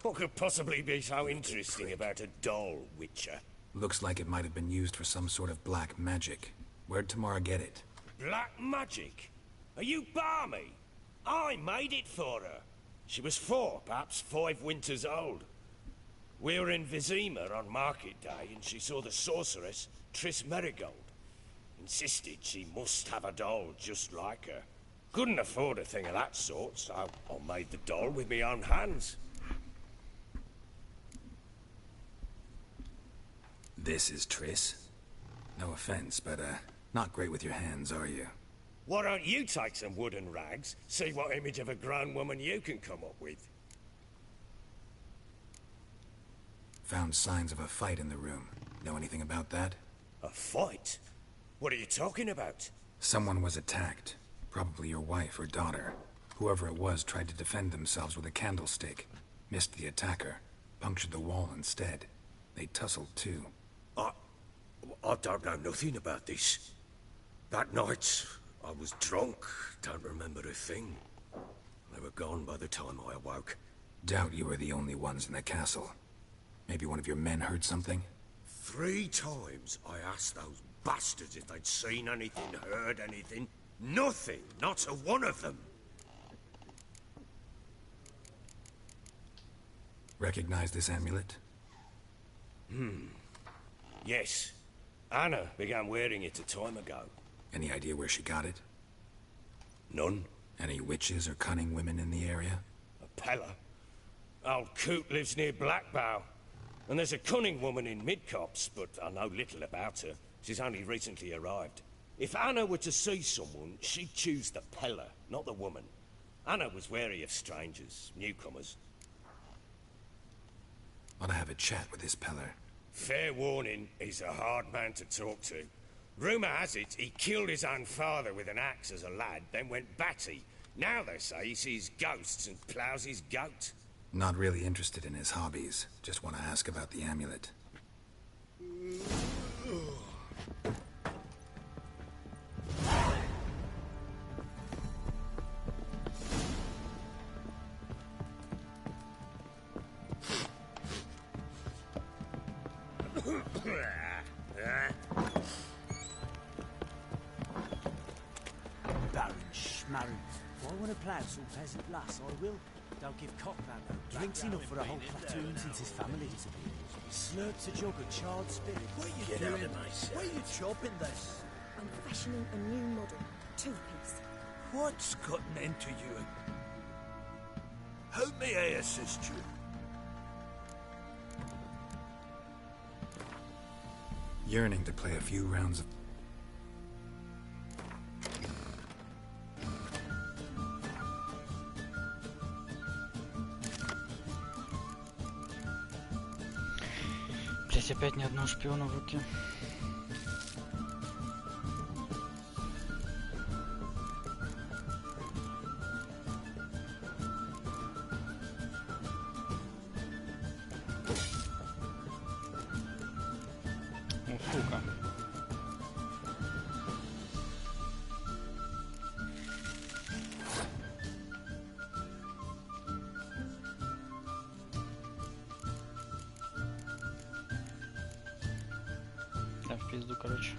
What could possibly be so interesting about a doll, Witcher? Looks like it might have been used for some sort of black magic. Where'd Tamara get it? Black magic? Are you balmy? I made it for her. She was 4, perhaps 5 winters old. We were in Vizima on market day, and she saw the sorceress, Triss Merigold. Insisted she must have a doll just like her. Couldn't afford a thing of that sort, so I made the doll with my own hands. This is Triss? No offense, but, not great with your hands, are you? Why don't you take some wooden rags, see what image of a grown woman you can come up with? Found signs of a fight in the room. Know anything about that? A fight? What are you talking about? Someone was attacked. Probably your wife or daughter. Whoever it was tried to defend themselves with a candlestick. Missed the attacker. Punctured the wall instead. They tussled too. I don't know nothing about this. That night, I was drunk. Don't remember a thing. They were gone by the time I awoke. Doubt you were the only ones in the castle. Maybe one of your men heard something? 3 times I asked those bastards if they'd seen anything, heard anything. Nothing, not a one of them. Recognize this amulet? Yes. Anna began wearing it a time ago. Any idea where she got it? None. Any witches or cunning women in the area? A Pella. Old Coot lives near Blackbow. And there's a cunning woman in Midcopse, but I know little about her. She's only recently arrived. If Anna were to see someone, she'd choose the Pella, not the woman. Anna was wary of strangers, newcomers. Ought to have a chat with this Peller. Fair warning, he's a hard man to talk to. Rumour has it he killed his own father with an axe as a lad, then went batty. Now they say he sees ghosts and ploughs his goat. Not really interested in his hobbies. Just want to ask about the amulet. Baron Schmarren. If I want to plough some peasant lass, I will. Don't give Cockman no drinks enough for a whole platoon since his family disappeared. He slurps a jug of charred spirit. What are you doing? Why are you chopping this? I'm fashioning a new model. 2-piece. What's gotten into you? How may I assist you? Yearning to play a few rounds of... Блять, опять ни одного шпиона в руке. Ну, сука. Да, в пизду, короче.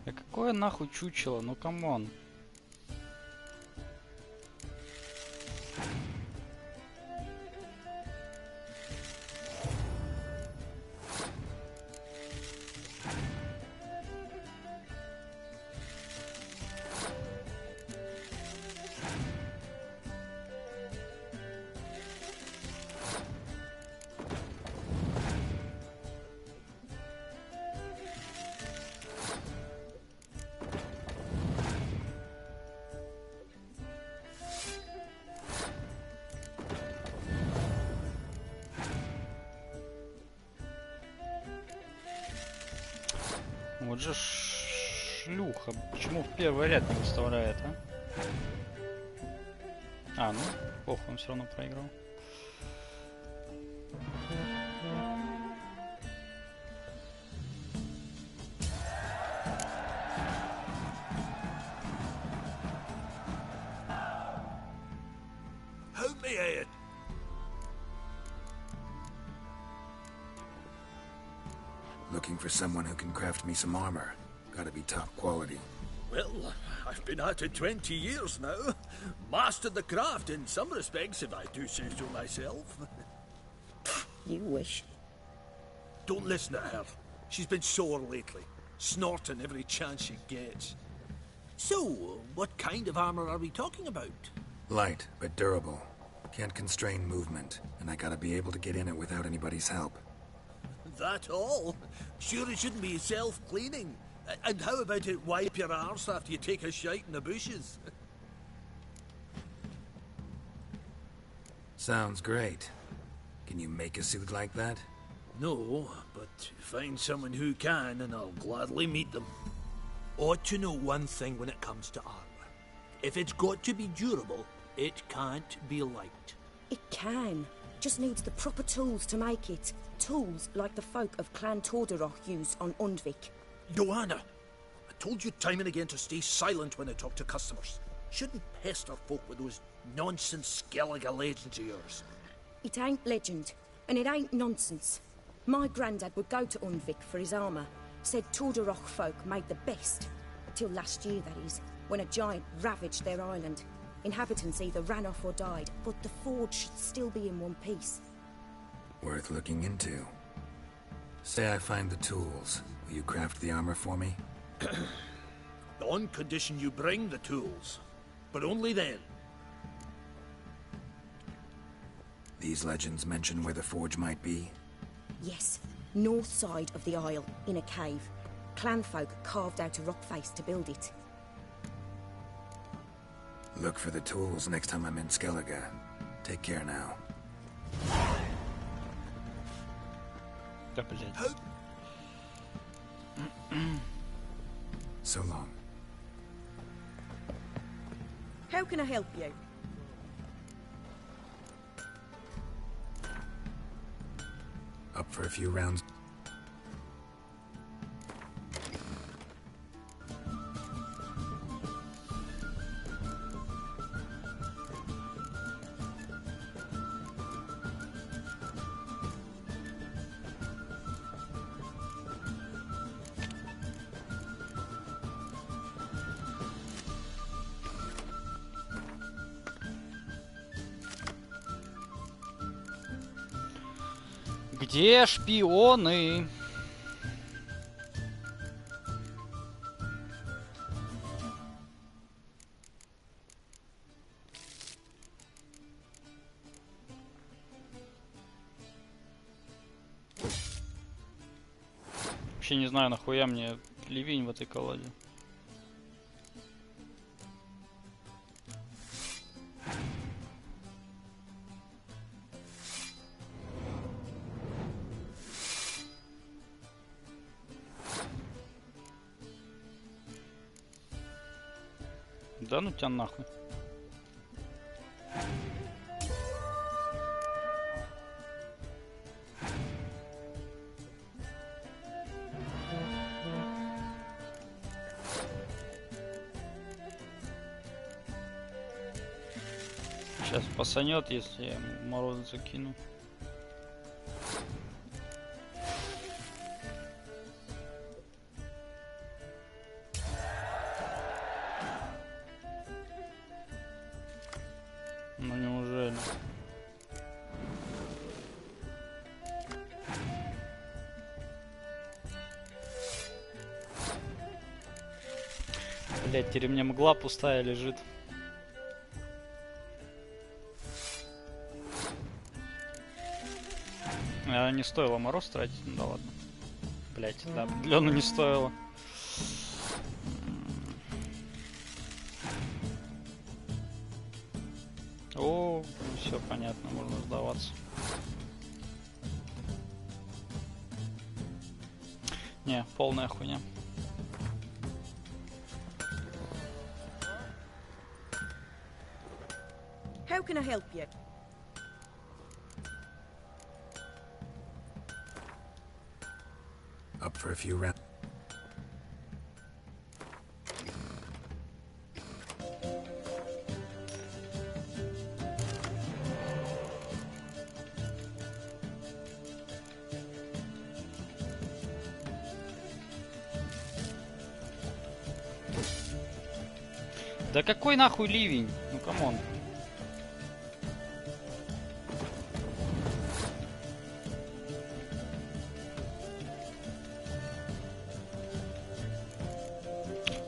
Да какое нахуй чучело, ну камон. Вот же шлюха. Почему в первый ряд не выставляет, а? А, ну, плохо, он все равно проиграл. Help me, Ed. Looking for someone who can craft me some armor. Gotta be top quality. Well, I've been at it 20 years now. Mastered the craft in some respects, if I do say so myself. You wish. Don't listen to her. She's been sore lately, snorting every chance she gets. So, what kind of armor are we talking about? Light, but durable. Can't constrain movement, and I gotta be able to get in it without anybody's help. That all? Sure it shouldn't be self-cleaning. And how about it wipe your arse after you take a shite in the bushes? Sounds great. Can you make a suit like that? No, but find someone who can and I'll gladly meet them. Ought to know one thing when it comes to armor. If it's got to be durable, it can't be light. It can. Just needs the proper tools to make it. Tools like the folk of Clan Tordarroch use on Undvik. Joanna, I told you time and again to stay silent when I talk to customers. Shouldn't pester folk with those nonsense Skellige legends of yours. It ain't legend, and it ain't nonsense. My granddad would go to Undvik for his armour. Said Tordarroch folk made the best. Till last year, that is, when a giant ravaged their island. Inhabitants either ran off or died, but the forge should still be in one piece. Worth looking into. Say I find the tools. Will you craft the armor for me? On condition you bring the tools. But only then. These legends mention where the forge might be? Yes, north side of the isle, in a cave. Clanfolk carved out a rock face to build it. Look for the tools next time I'm in Skellige. Take care now. Да, блядь. So long. How can I help you? Up for a few rounds. Где шпионы? Вообще не знаю, нахуя мне ливень в этой колоде. Да ну тебя нахуй. Сейчас пасанет, если я мороз закину. Ну неужели? Блять, теперь мне мгла пустая лежит. Не стоило мороз тратить, ну да ладно. Блять, да, определенно не стоило. О, все понятно, можно сдаваться. Не, полная хуйня. can I help you? Up for a few rounds. Да какой нахуй ливень? Ну камон.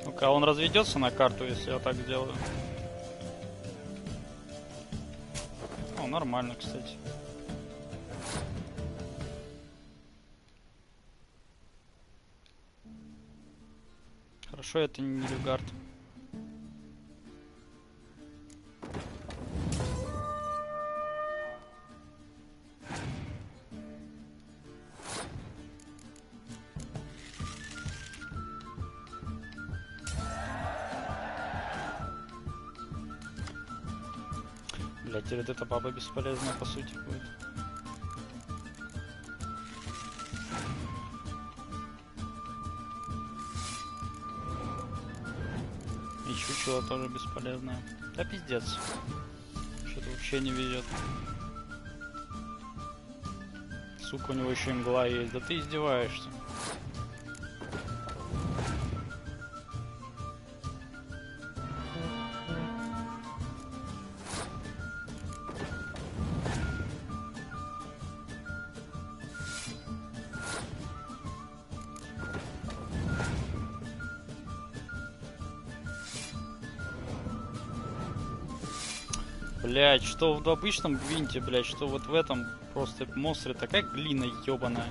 Ну-ка, он разведется на карту, если я так сделаю. О, нормально, кстати. Хорошо, это не люгард. Блять, теперь эта баба бесполезная по сути будет. И чучело тоже бесполезное. Да пиздец. Что-то вообще не везет. Сука, у него еще и мгла есть. Да ты издеваешься. Блять, что в обычном гвинте, блять, что вот в этом просто монстре такая глина ебаная.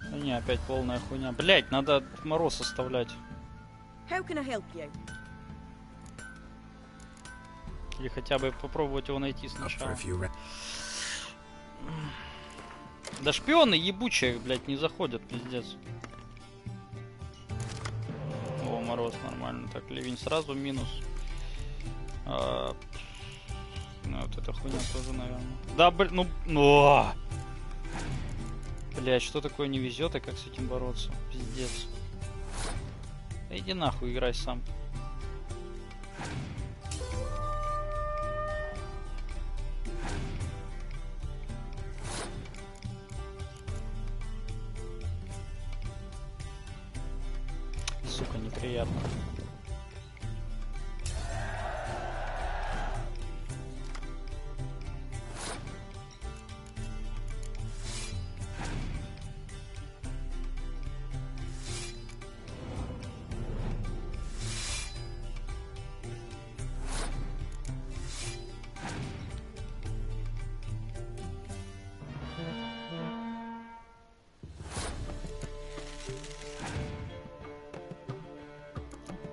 Да не, опять полная хуйня. Блять, надо мороз оставлять. How can I help you? Или хотя бы попробовать его найти сначала. Да шпионы ебучие, блядь, не заходят, пиздец. О, мороз, нормально. Так, ливень сразу минус. Ну, вот эта хуйня тоже, наверное. Да, блин, ну... Блядь, что такое не везет, и как с этим бороться? Пиздец. Да иди нахуй, играй сам. Сука, неприятно.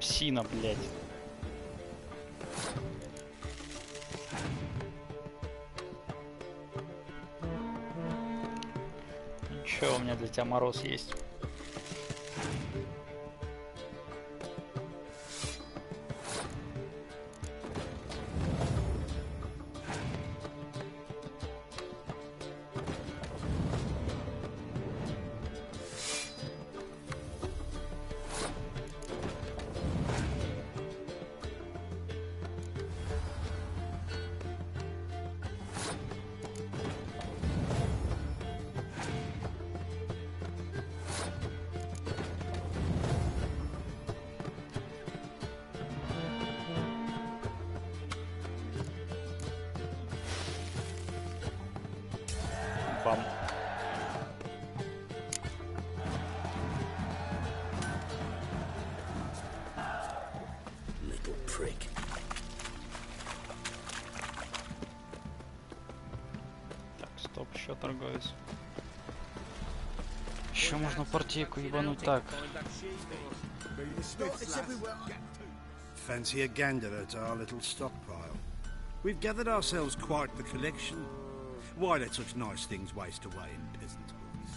Псина, блядь. Ничего, у меня для тебя мороз есть. Бам. Little prick. Так, стоп, еще торговец. Еще можно партийку ебануть так. Fancy a gander at our little stockpile. We've gathered ourselves quite the collection. Why let such nice things waste away in peasant books?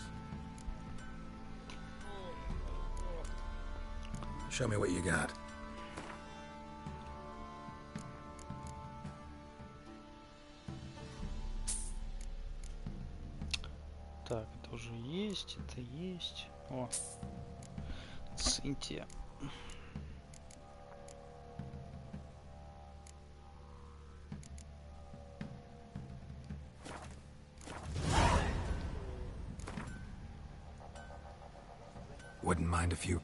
Show me what you got. Так, это уже есть, это есть. О, Цинтия. Wouldn't mind a few.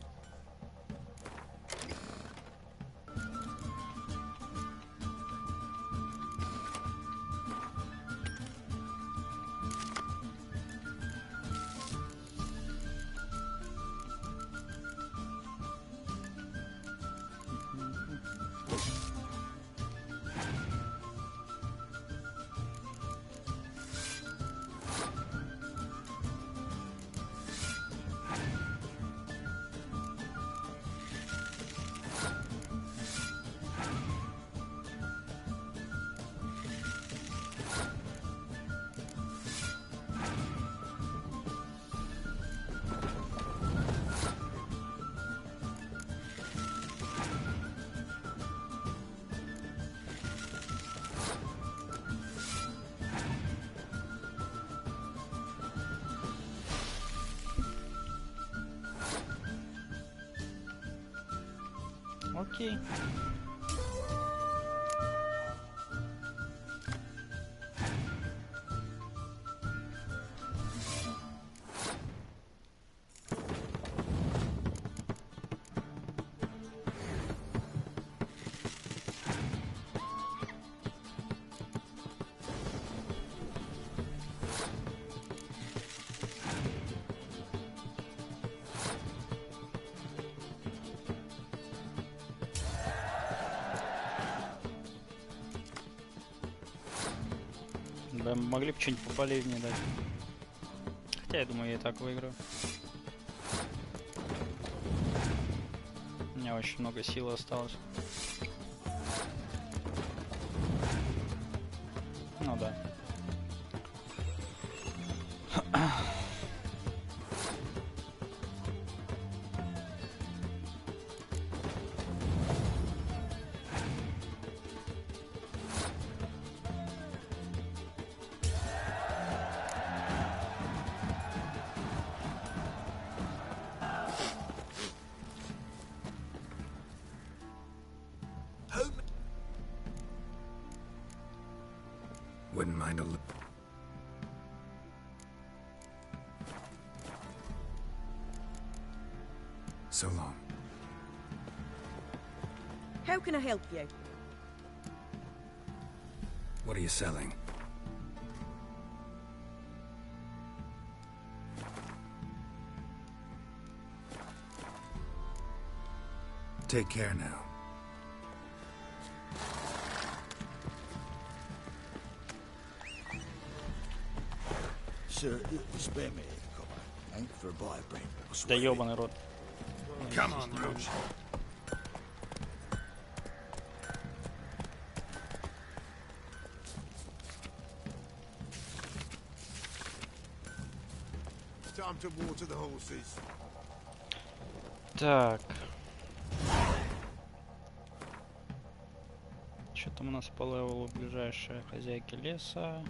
Окей. Да, могли бы что-нибудь пополезнее дать. Хотя я думаю, я и так выиграю. У меня очень много силы осталось. Ну да. Wouldn't mind a little. So long. How can I help you? What are you selling? Take care now. Sir, spare me a copper, eh? For a buy of bread. Да ёбаный рот. Come on, Roach. Time to water the horses. Так. Что там у нас по левелу? Ближайшая хозяйки леса.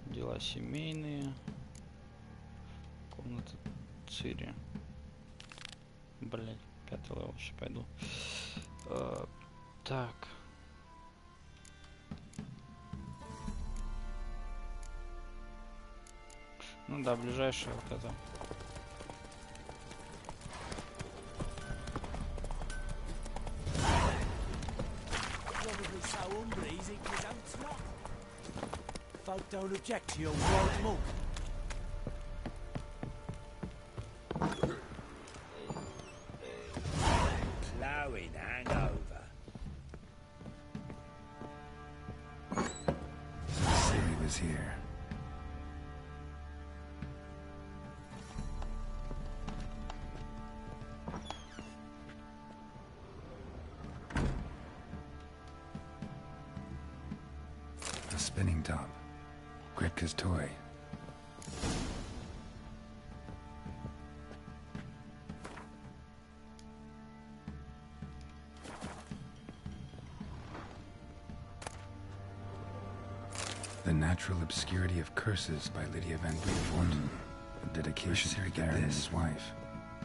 Дела семейные. Комната Цири. Блять, 5-й левел, сейчас пойду. Так. Ну да, ближайшая вот это. Folk don't object to your wild milk. Ploughing hangover. Siri was here. A spinning top. Gretka's toy. The Natural Obscurity of Curses by Lydia Van Bredevoort. A dedication to Garen and his wife.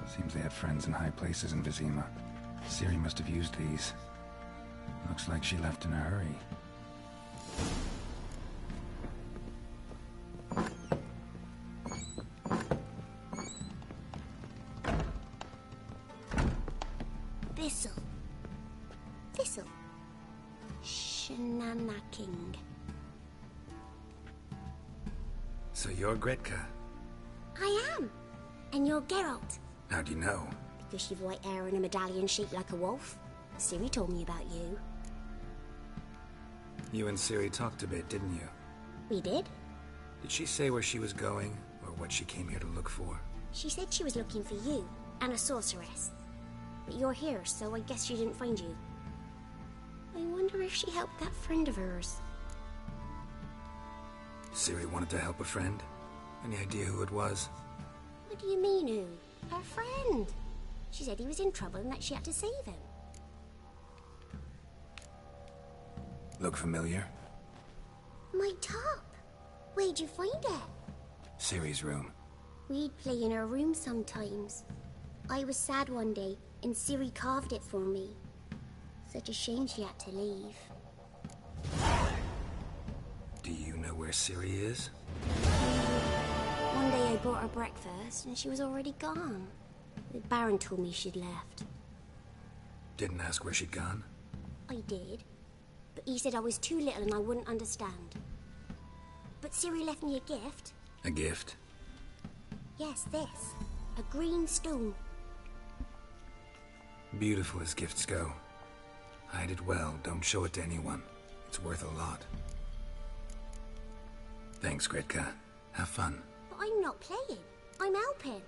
Seems they had friends in high places in Vizima. Ciri must have used these. Looks like she left in a hurry. Thistle. Thistle. Shanana King. So you're Gretka? I am. And you're Geralt. How do you know? Because you've white hair and a medallion shaped like a wolf. Ciri told me about you. You and Ciri talked a bit, didn't you? We did. Did she say where she was going, or what she came here to look for? She said she was looking for you, and a sorceress. But you're here, so I guess she didn't find you. I wonder if she helped that friend of hers. Ciri wanted to help a friend? Any idea who it was? What do you mean, who? Her friend. She said he was in trouble and that she had to save him. Look familiar? My top. Where'd you find it? Ciri's room. We'd play in her room sometimes. I was sad one day, and Ciri carved it for me. Such a shame she had to leave. Do you know where Ciri is? One day I bought her breakfast, and she was already gone. The Baron told me she'd left. Didn't ask where she'd gone? I did. But he said I was too little and I wouldn't understand. But Ciri left me a gift. A gift? Yes, this. A green stone. Beautiful as gifts go. Hide it well, don't show it to anyone. It's worth a lot. Thanks, Gretka. Have fun. But I'm not playing. I'm helping.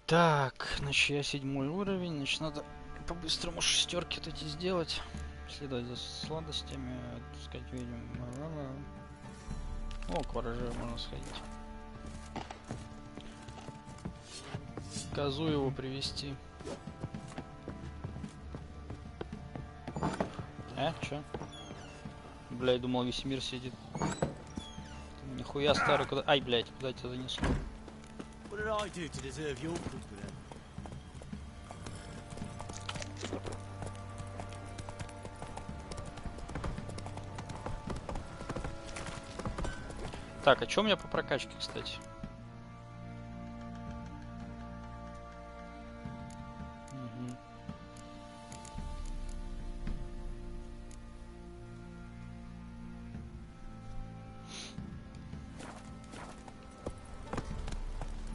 Так, значит, я 7-й уровень, значит, надо по-быстрому шестерки вот эти сделать. Следовать за сладостями, отпускать ведьм. О, к ворожею можно сходить. Козу его привести. Чё? Блядь, думал, весь мир сидит. Нихуя старый, куда... Ай, блядь, куда тебя занесло? What did I do to deserve your goodwill? Так, а чё у меня по прокачке, кстати?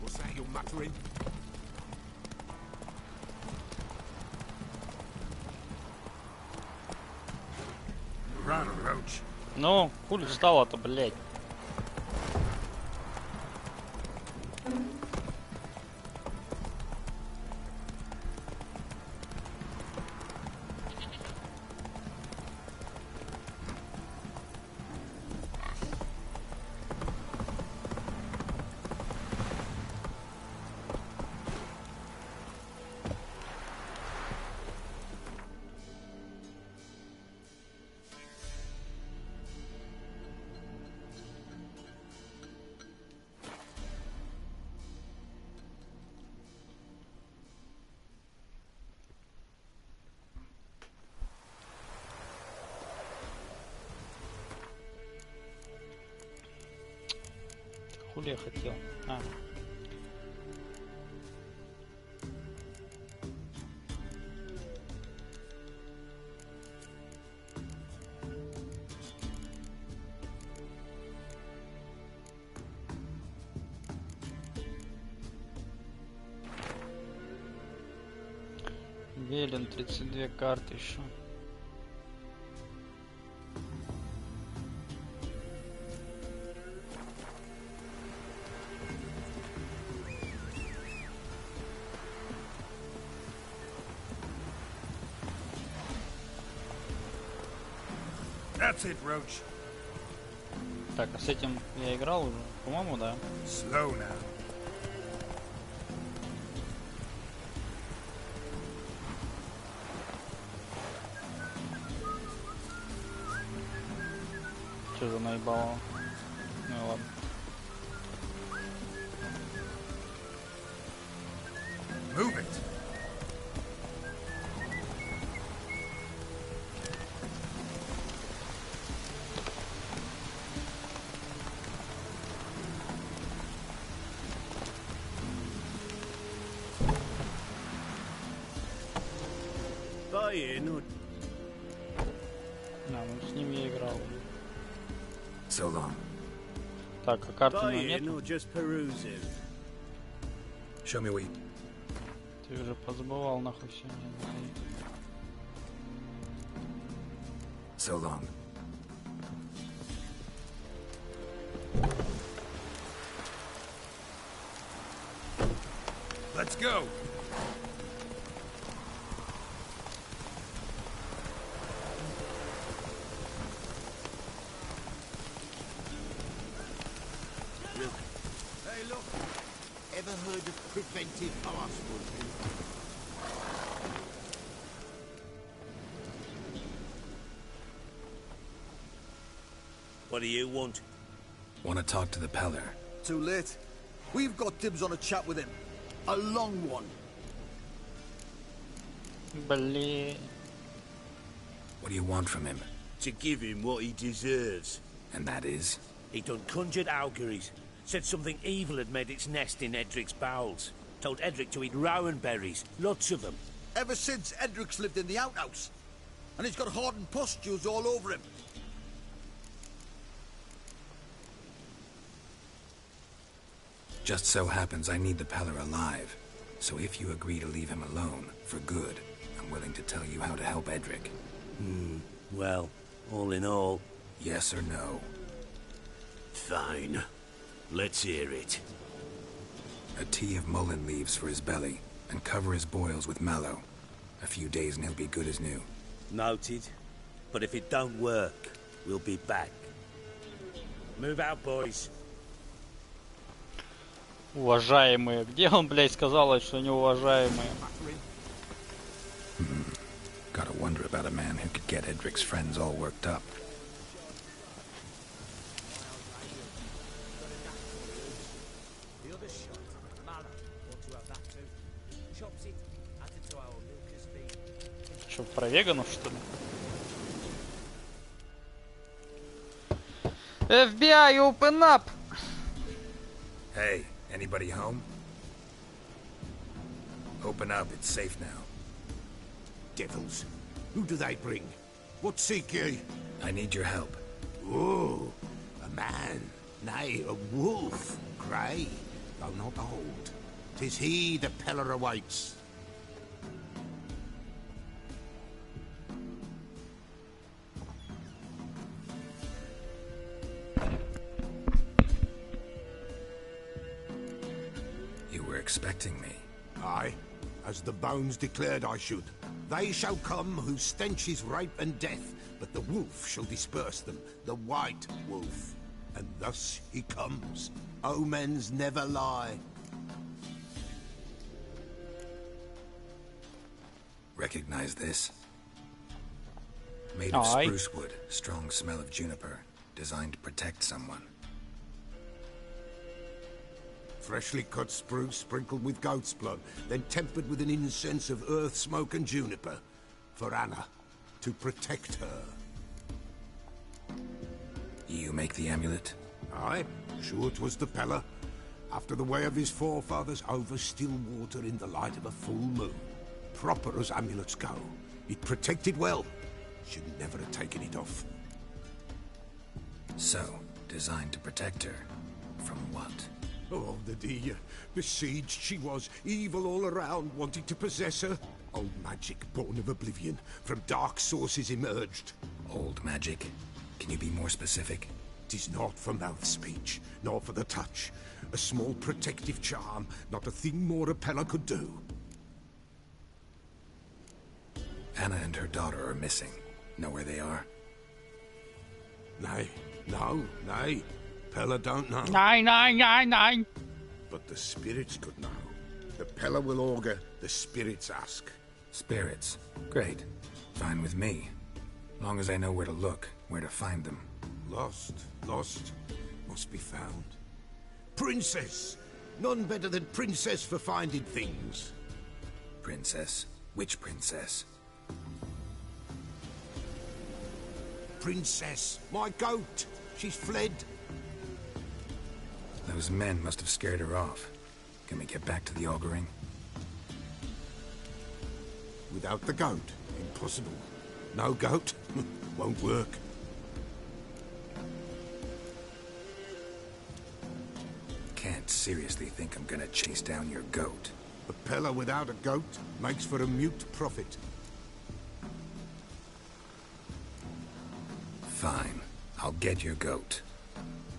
What's that you're muttering? Run, roach. Ну, хули встала-то, блядь. Хули я хотел? Велен, 32 карты еще. That's it, Roach. Так, а с этим я играл уже? По-моему, да. Slow now. Что за наебало? Ну и ладно. Move it. Да, ну с ним я играл. So long. Так, а карты у меня нет? Show me what you... Ты уже позабывал нахуй все. So long. Let's go. Hey, look. Ever heard of preventive passport? What do you want? Want to talk to the Peller. Too late. We've got dibs on a chat with him. A long one. Блин. What do you want from him? To give him what he deserves. And that is? He done conjured auguries. Said something evil had made its nest in Edric's bowels. Told Edric to eat rowan berries. Lots of them. Ever since Edric's lived in the outhouse. And he's got hardened pustules all over him. Just so happens I need the Peller alive. So if you agree to leave him alone, for good, I'm willing to tell you how to help Edric. Well, all in all... Yes or no? Fine. Let's hear it. A tea of mullein leaves for his belly, and cover his boils with mallow. A few days and he'll be good as new. Noted. But if it don't work, we'll be back. Move out, boys. Уважаемые. Где он, блядь, сказал, что неуважаемые? Gotta wonder about a man who could get Edric's friends all worked up. Что, про веганов, что ли? FBI, open up! Hey, anybody home? Open up, it's safe now. Devils. Who do they bring? What seek ye? I need your help. Oh, a man. Nay, a wolf. Grey, though not old. 'Tis he the Peller awaits. You were expecting me. Aye, as the bones declared I should. They shall come whose stench is rape and death, but the wolf shall disperse them, the white wolf. And thus he comes. Omens never lie. Recognize this? Made of Aye. spruce wood, strong smell of juniper, designed to protect someone. Freshly cut spruce sprinkled with goat's blood, then tempered with an incense of earth, smoke and juniper. For Anna, to protect her. You make the amulet? Aye, sure 'twas the Peller. After the way of his forefathers, over still water in the light of a full moon. Proper as amulets go. It protected well. Should never have taken it off. So, designed to protect her. From what? Oh, the dear. Besieged she was, evil all around, wanting to possess her. Old magic, born of oblivion, from dark sources emerged. Old magic? Can you be more specific? 'Tis not for mouth speech, nor for the touch. A small protective charm, not a thing more a Peller could do. Anna and her daughter are missing. Know where they are? Nay, no, nay. Pella don't know. Nine. But the spirits could know. The Pella will augur, the spirits ask. Spirits. Great. Fine with me. Long as I know where to look, where to find them. Lost, must be found. Princess! None better than Princess for finding things. Princess? Which princess? Princess, my goat. She's fled. Those men must have scared her off. Can we get back to the auguring? Without the goat, impossible. No goat, won't work. Can't seriously think I'm gonna chase down your goat. A Pella without a goat makes for a mute prophet. Fine. I'll get your goat.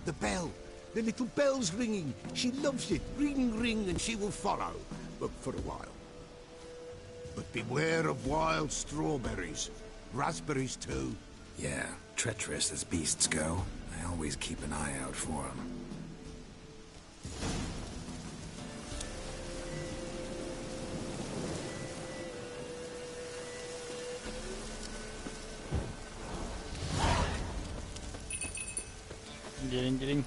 The bell. The little bell's ringing. She loves it. Ring, ring, and she will follow. But for a while. But beware of wild strawberries. Raspberries, too. Yeah, treacherous as beasts go. I always keep an eye out for them. День.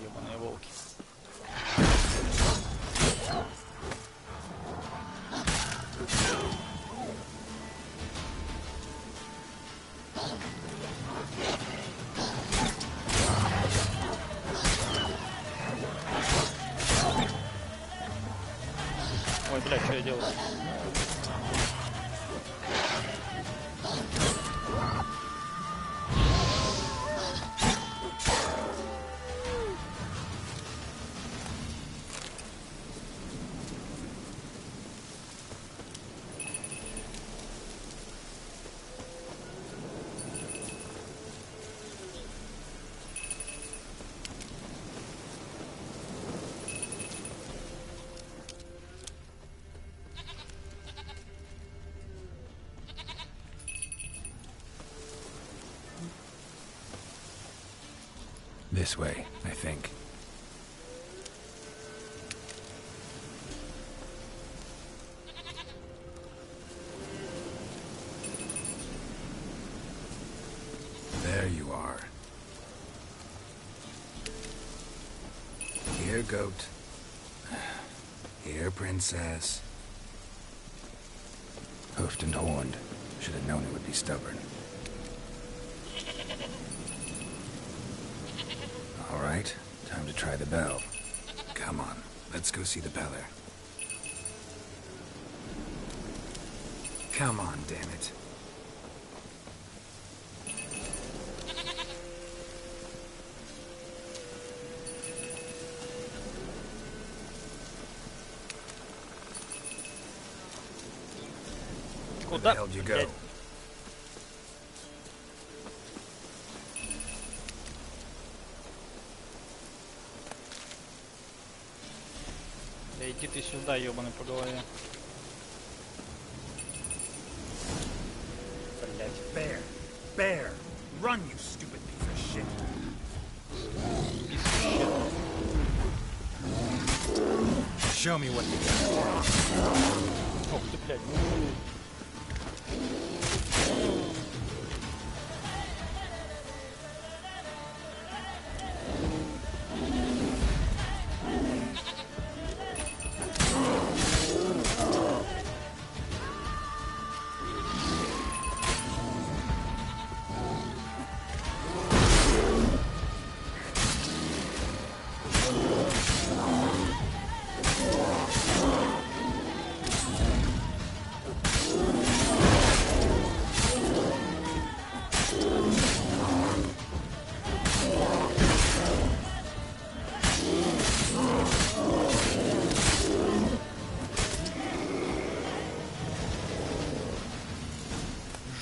Ебаные волки. Ой, блядь, что я делаю? This way, I think. There you are. Here, goat. Here, princess. Hoofed and horned. Should have known it would be stubborn. All right, time to try the bell. Come on, let's go see the beller. Come on, damn it. Where the hell did you go? Да иди ты сюда, ёбаный по голове. Blять, bear, bear, run, you stupid piece of shit. Show me what you got. Ох ты, блядь.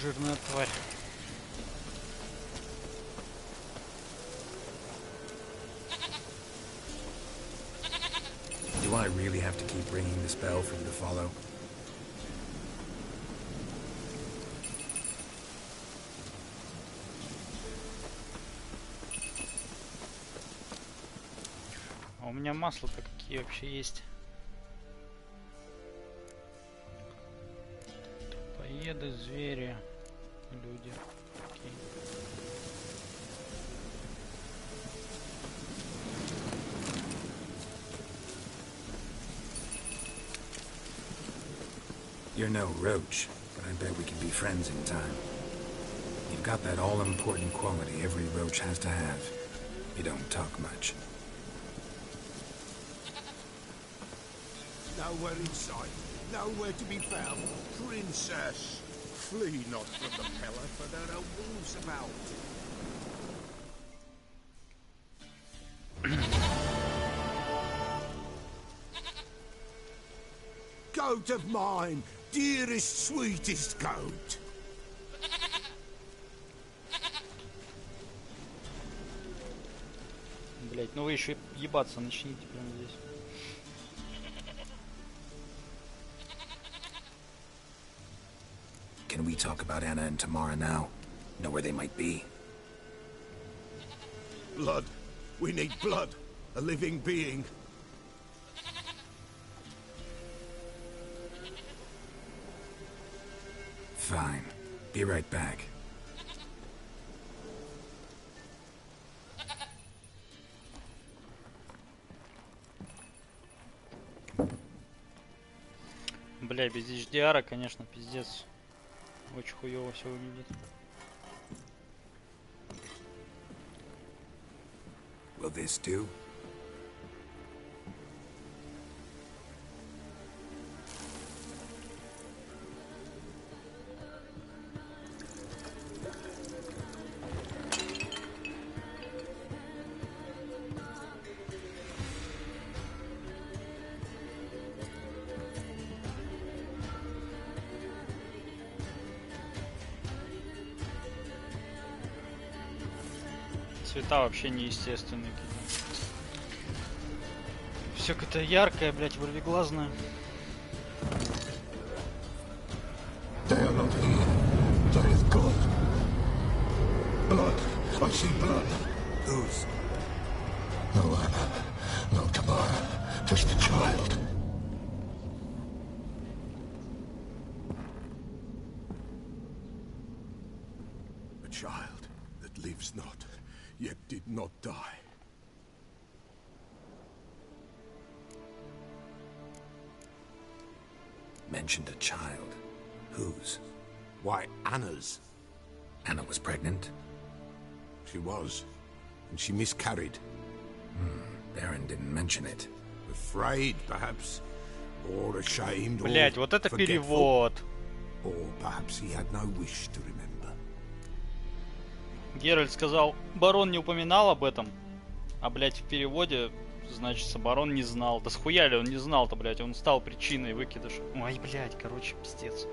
Жирная тварь. Do I really have to keep ringing this bell for you to follow? А у меня масла-то какие вообще есть? Поеды, звери, люди. Окей. You're no roach, but I bet we can be friends in time. You've got that all-important quality every roach has to have. You don't talk much. Nowhere in sight, nowhere to be found. Princess, flee not from the pillar, for there are wolves about. Goat of mine, dearest, sweetest goat. Блять, ну вы еще ебаться начните прямо здесь. Can we talk about Anna and Tamara now? Know where they might be? Blood. We need blood. A living being. Fine. Be right back. Бля, без HDR, конечно, пиздец. Очень хуёво все выглядит. Will this do? Цвета вообще неестественные какие-то. Все какое-то яркое, блять, вырвиглазное. They are not here. There is God. Blood. I see blood. Whose? No Anna. No Tamara. Just a child. A child that lives not, yet did not die. mentioned a child. Whose? Why, Anna's. Anna was pregnant? She was, and she miscarried. Baron didn't mention it. Afraid, perhaps, or ashamed, Блять, or вот это forgetful. перевод. Or perhaps he had no wish to remember. Геральт сказал, барон не упоминал об этом. А, блять, в переводе, значит, барон не знал. Да схуя ли он не знал-то, блять, он стал причиной выкидыша. Ой, блять, короче, пиздец.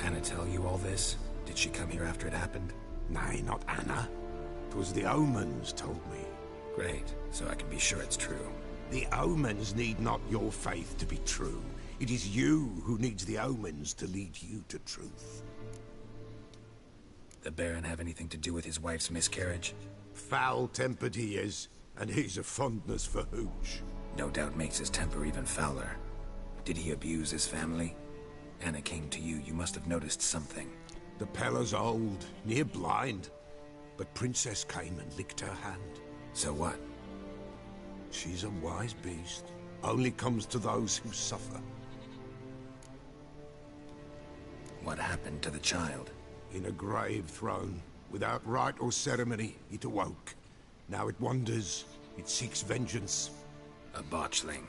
Anna tell you all this? Did she come here after it happened? Nay, not Anna. 'Twas the omens told me. Great, so I can be sure it's true. The omens need not your faith to be true. It is you who needs the omens to lead you to truth. The Baron have anything to do with his wife's miscarriage? Foul-tempered he is, and he's a fondness for hooch. No doubt makes his temper even fouler. Did he abuse his family? Anna came to you, you must have noticed something. The Pella's old, near blind, but Princess came and licked her hand. So what? She's a wise beast. Only comes to those who suffer. What happened to the child? In a grave thrown, without rite or ceremony, it awoke. Now it wanders, it seeks vengeance. A botchling.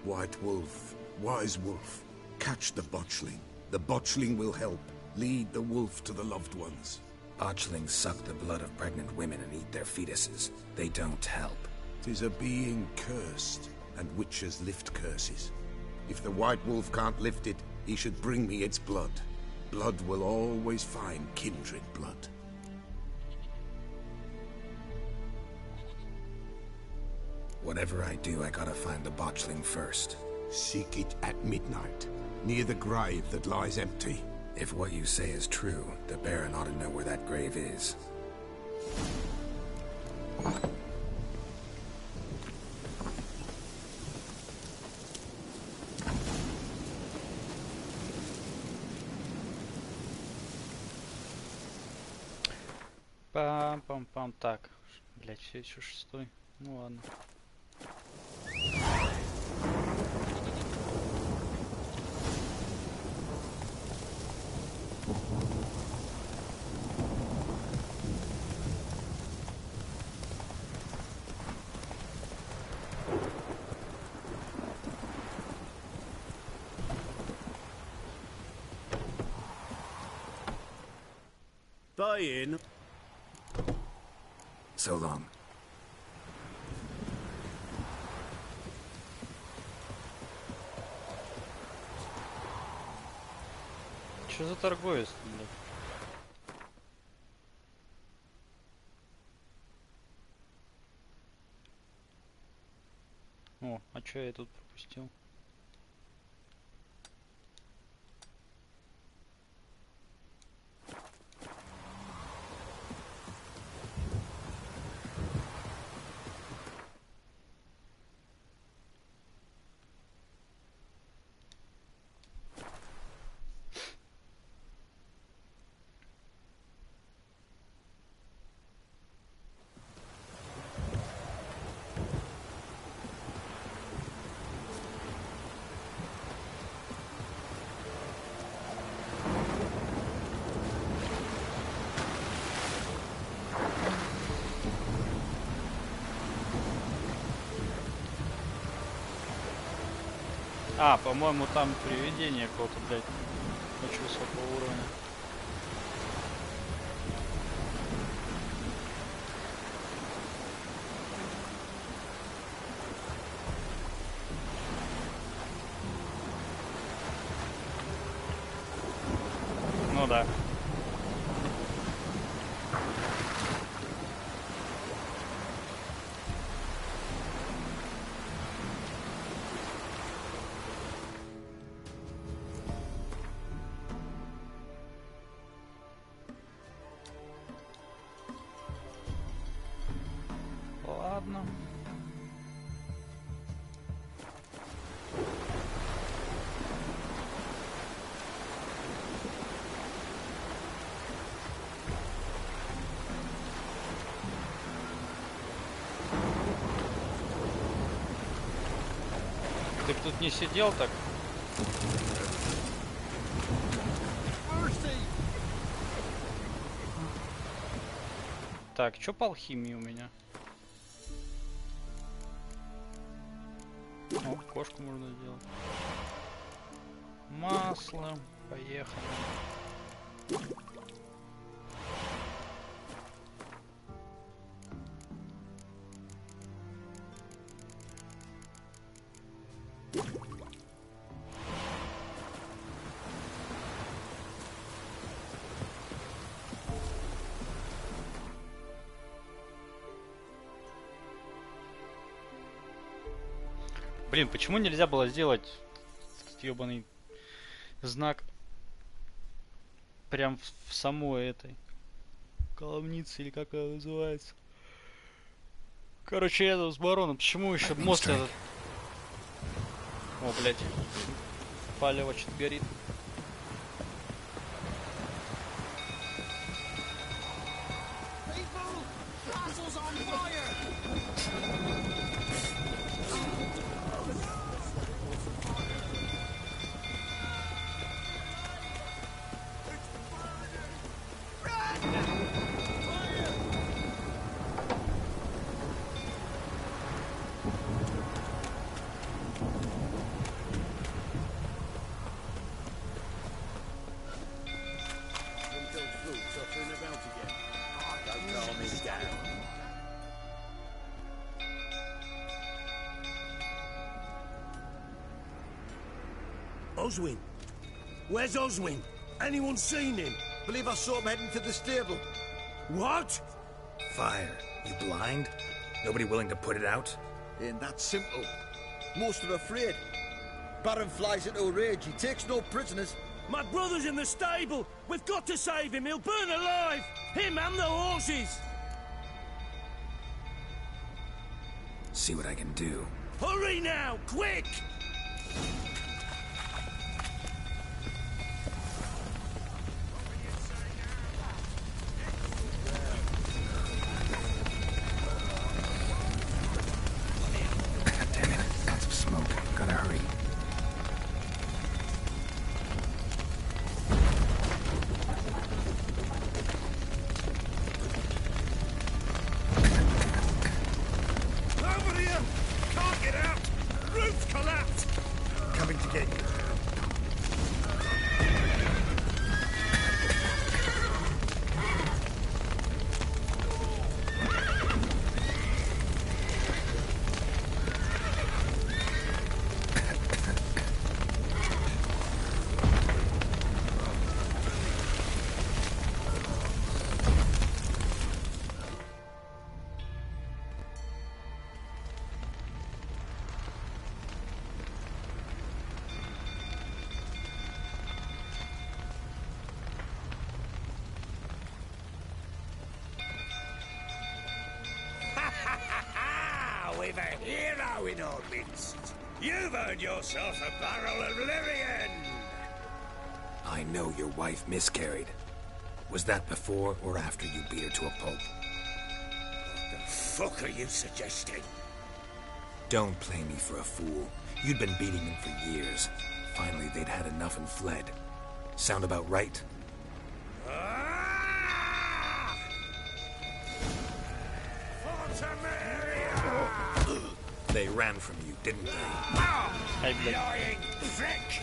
White wolf, wise wolf, catch the botchling. The botchling will help, lead the wolf to the loved ones. Botchlings suck the blood of pregnant women and eat their fetuses. They don't help. 'Tis a being cursed, and witches lift curses. If the white wolf can't lift it, he should bring me its blood. Blood will always find kindred blood. Whatever I do, I gotta find the botchling first. Seek it at midnight, near the grave that lies empty. If what you say is true, the Baron ought to know where that grave is. Пам-пам-пам. Так. Блять, все еще 6. Ну ладно. Buy in. So long. Что за торговец, блядь? О, а чё я тут пропустил? А, по-моему, там привидение какого-то, блядь, очень высокого уровня. Ну да. Ладно. Ты б тут не сидел так? Так, что по алхимии у меня? О, кошку можно сделать. Масло. Поехали. Блин, почему нельзя было сделать ёбаный знак прям в самой этой коловнице, или как она называется? Короче, это с бароном. Почему еще мост этот? О, блядь. Палево что-то горит. Oswin? Where's Oswin? Anyone seen him? Believe I saw him heading to the stable. What? Fire. You blind? Nobody willing to put it out? Ain't that simple. Most are afraid. Baron flies into a rage. He takes no prisoners. My brother's in the stable. We've got to save him. He'll burn alive. Him and the horses. See what I can do. Hurry now, quick! Damn it, lots of smoke. Gotta hurry. Over here! Can't get out! Roof collapsed! Coming to get you. We've a hero in our midst. You've earned yourself a barrel of Lyrian. I know your wife miscarried. Was that before or after you beat her to a pulp? The fuck are you suggesting? Don't play me for a fool. You'd been beating them for years. Finally, they'd had enough and fled. Sound about right? They ran from you, didn't they? Lying prick!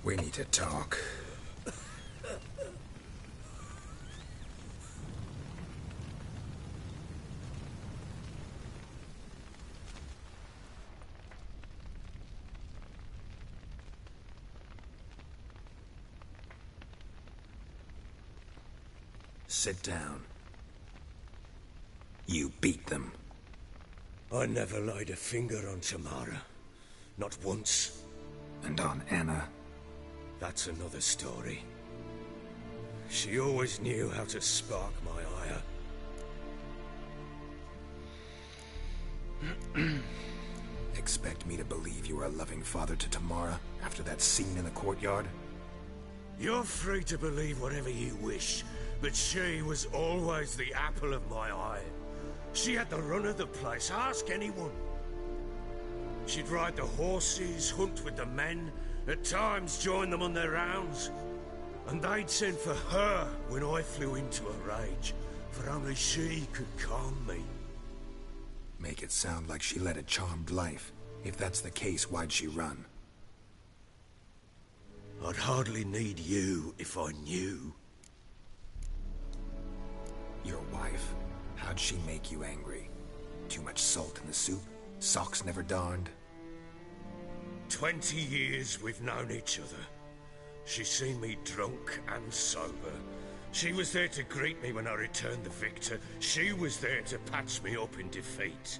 We need to talk. Sit down. You beat them. I never laid a finger on Tamara. Not once. And on Anna. that's another story. She always knew how to spark my ire. Expect me to believe you are a loving father to Tamara after that scene in the courtyard? You're free to believe whatever you wish, but she was always the apple of my eye. She had the run of the place, ask anyone. She'd ride the horses, hunt with the men, at times join them on their rounds. And they'd send for her when I flew into a rage, for only she could calm me. Make it sound like she led a charmed life. If that's the case, why'd she run? I'd hardly need you if I knew. Your wife? How'd she make you angry? Too much salt in the soup? Socks never darned? 20 years we've known each other. She's seen me drunk and sober. She was there to greet me when I returned the victor. She was there to patch me up in defeat.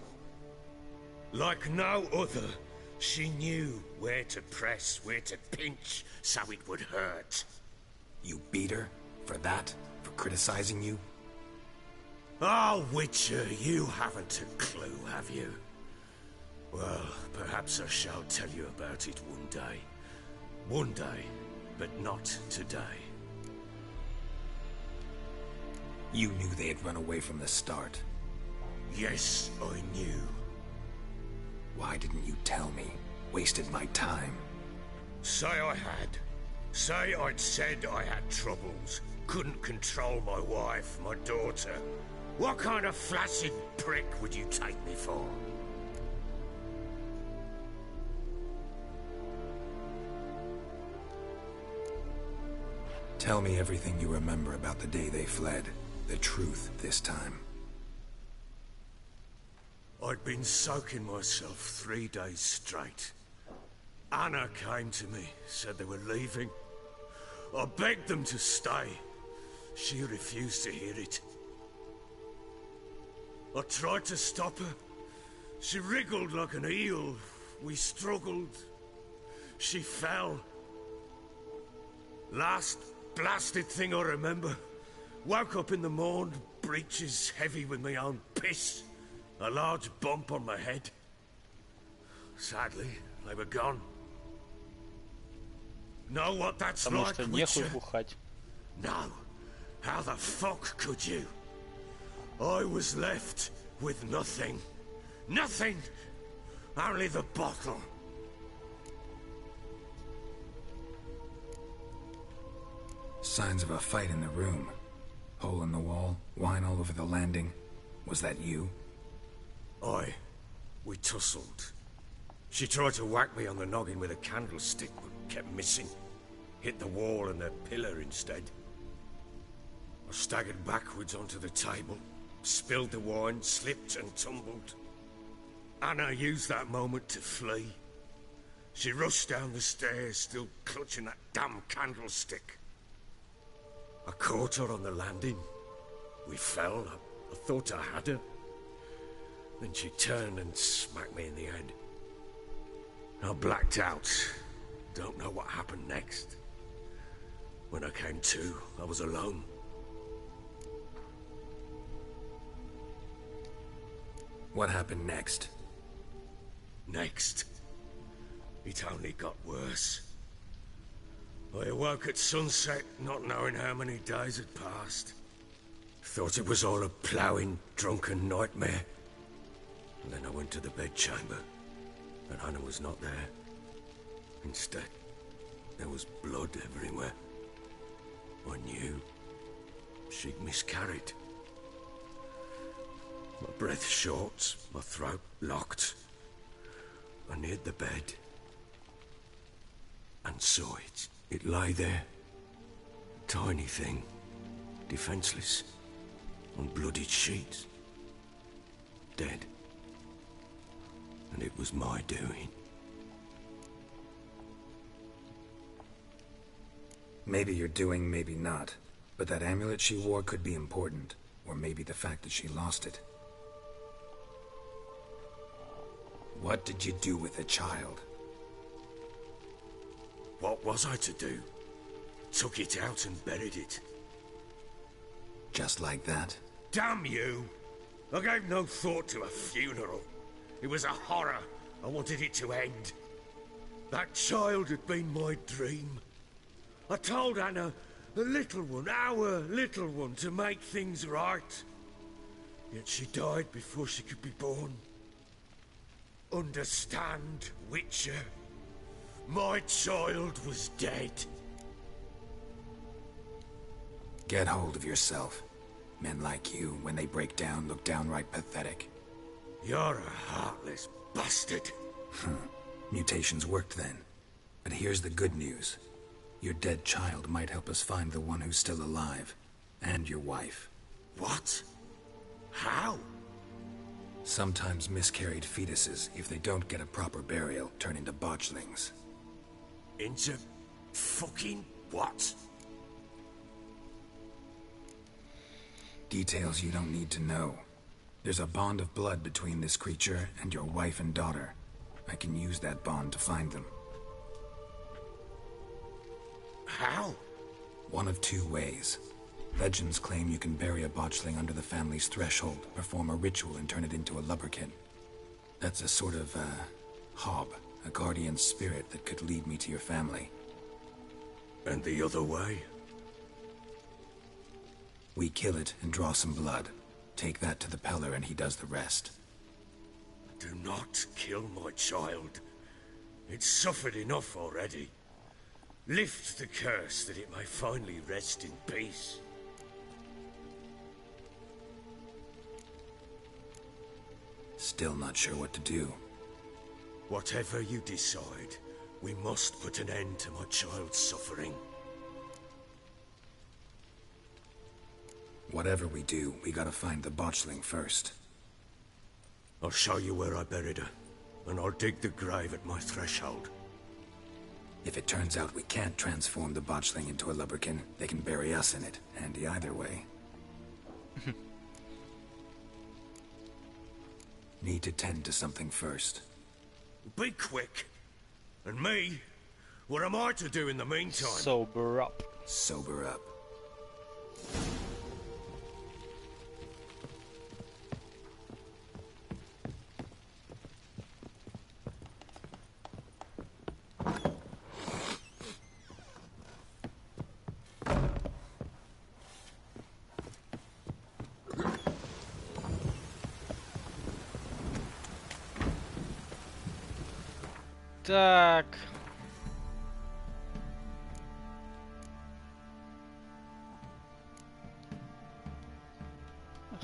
Like no other, she knew where to press, where to pinch, so it would hurt. You beat her? For that? For criticizing you? Oh, Witcher, you haven't a clue, have you? Well, perhaps I shall tell you about it one day. One day, but not today. You knew they had run away from the start. Yes, I knew. Why didn't you tell me? Wasted my time. Say I had. Say I'd said I had troubles. Couldn't control my wife, my daughter. What kind of flaccid prick would you take me for? Tell me everything you remember about the day they fled. The truth this time. I'd been soaking myself 3 days straight. Anna came to me, said they were leaving. I begged them to stay. She refused to hear it. I tried to stop her. She wriggled like an eel. We struggled. She fell. Last blasted thing I remember. Woke up in the morn, breeches heavy with my own piss. A large bump on my head. Sadly, they were gone. Know what that's Потому like, что нехуй Witcher? бухать. No. How the fuck could you? I was left with nothing. Nothing! Only the bottle. Signs of a fight in the room. Hole in the wall, wine all over the landing. Was that you? We tussled. She tried to whack me on the noggin with a candlestick, but kept missing. Hit the wall and the pillar instead. I staggered backwards onto the table, spilled the wine, slipped and tumbled. Anna used that moment to flee. She rushed down the stairs, still clutching that damn candlestick. I caught her on the landing. We fell. I thought I had her. Then she turned and smacked me in the head. I blacked out. Don't know what happened next. When I came to, I was alone. What happened next? Next? It only got worse. I awoke at sunset, not knowing how many days had passed. Thought it was all a ploughing, drunken nightmare. And then I went to the bedchamber, and Anna was not there. Instead, there was blood everywhere. I knew she'd miscarried. My breath short, my throat locked. I neared the bed and saw it. It lay there, tiny thing, defenseless, on bloodied sheets, dead. And it was my doing. Maybe you're doing, maybe not. But that amulet she wore could be important. Or maybe the fact that she lost it. What did you do with the child? What was I to do? Took it out and buried it. Just like that? Damn you! I gave no thought to a funeral. It was a horror. I wanted it to end. That child had been my dream. I told Anna, the little one, our little one, to make things right. Yet she died before she could be born. Understand, Witcher? My child was dead. Get hold of yourself. Men like you, when they break down, look downright pathetic. You're a heartless bastard. Mutations worked then. But here's the good news. Your dead child might help us find the one who's still alive. And your wife. What? How? Sometimes miscarried fetuses, if they don't get a proper burial, turn into botchlings. Into fucking what? Details you don't need to know. There's a bond of blood between this creature and your wife and daughter. I can use that bond to find them. How? One of two ways. Legends claim you can bury a botchling under the family's threshold, perform a ritual and turn it into a lubberkin. That's a sort of, hob, a guardian spirit that could lead me to your family. And the other way? We kill it and draw some blood. Take that to the Peller and he does the rest. Do not kill my child. It's suffered enough already. Lift the curse that it may finally rest in peace. Still not sure what to do. Whatever you decide, we must put an end to my child's suffering. Whatever we do, we gotta find the botchling first. I'll show you where I buried her, and I'll dig the grave at my threshold. If it turns out we can't transform the botchling into a lubberkin, they can bury us in it. Handy either way. Need to tend to something first. Be quick. And me? What am I to do in the meantime? Sober up. Sober up. Так.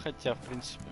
Хотя, в принципе.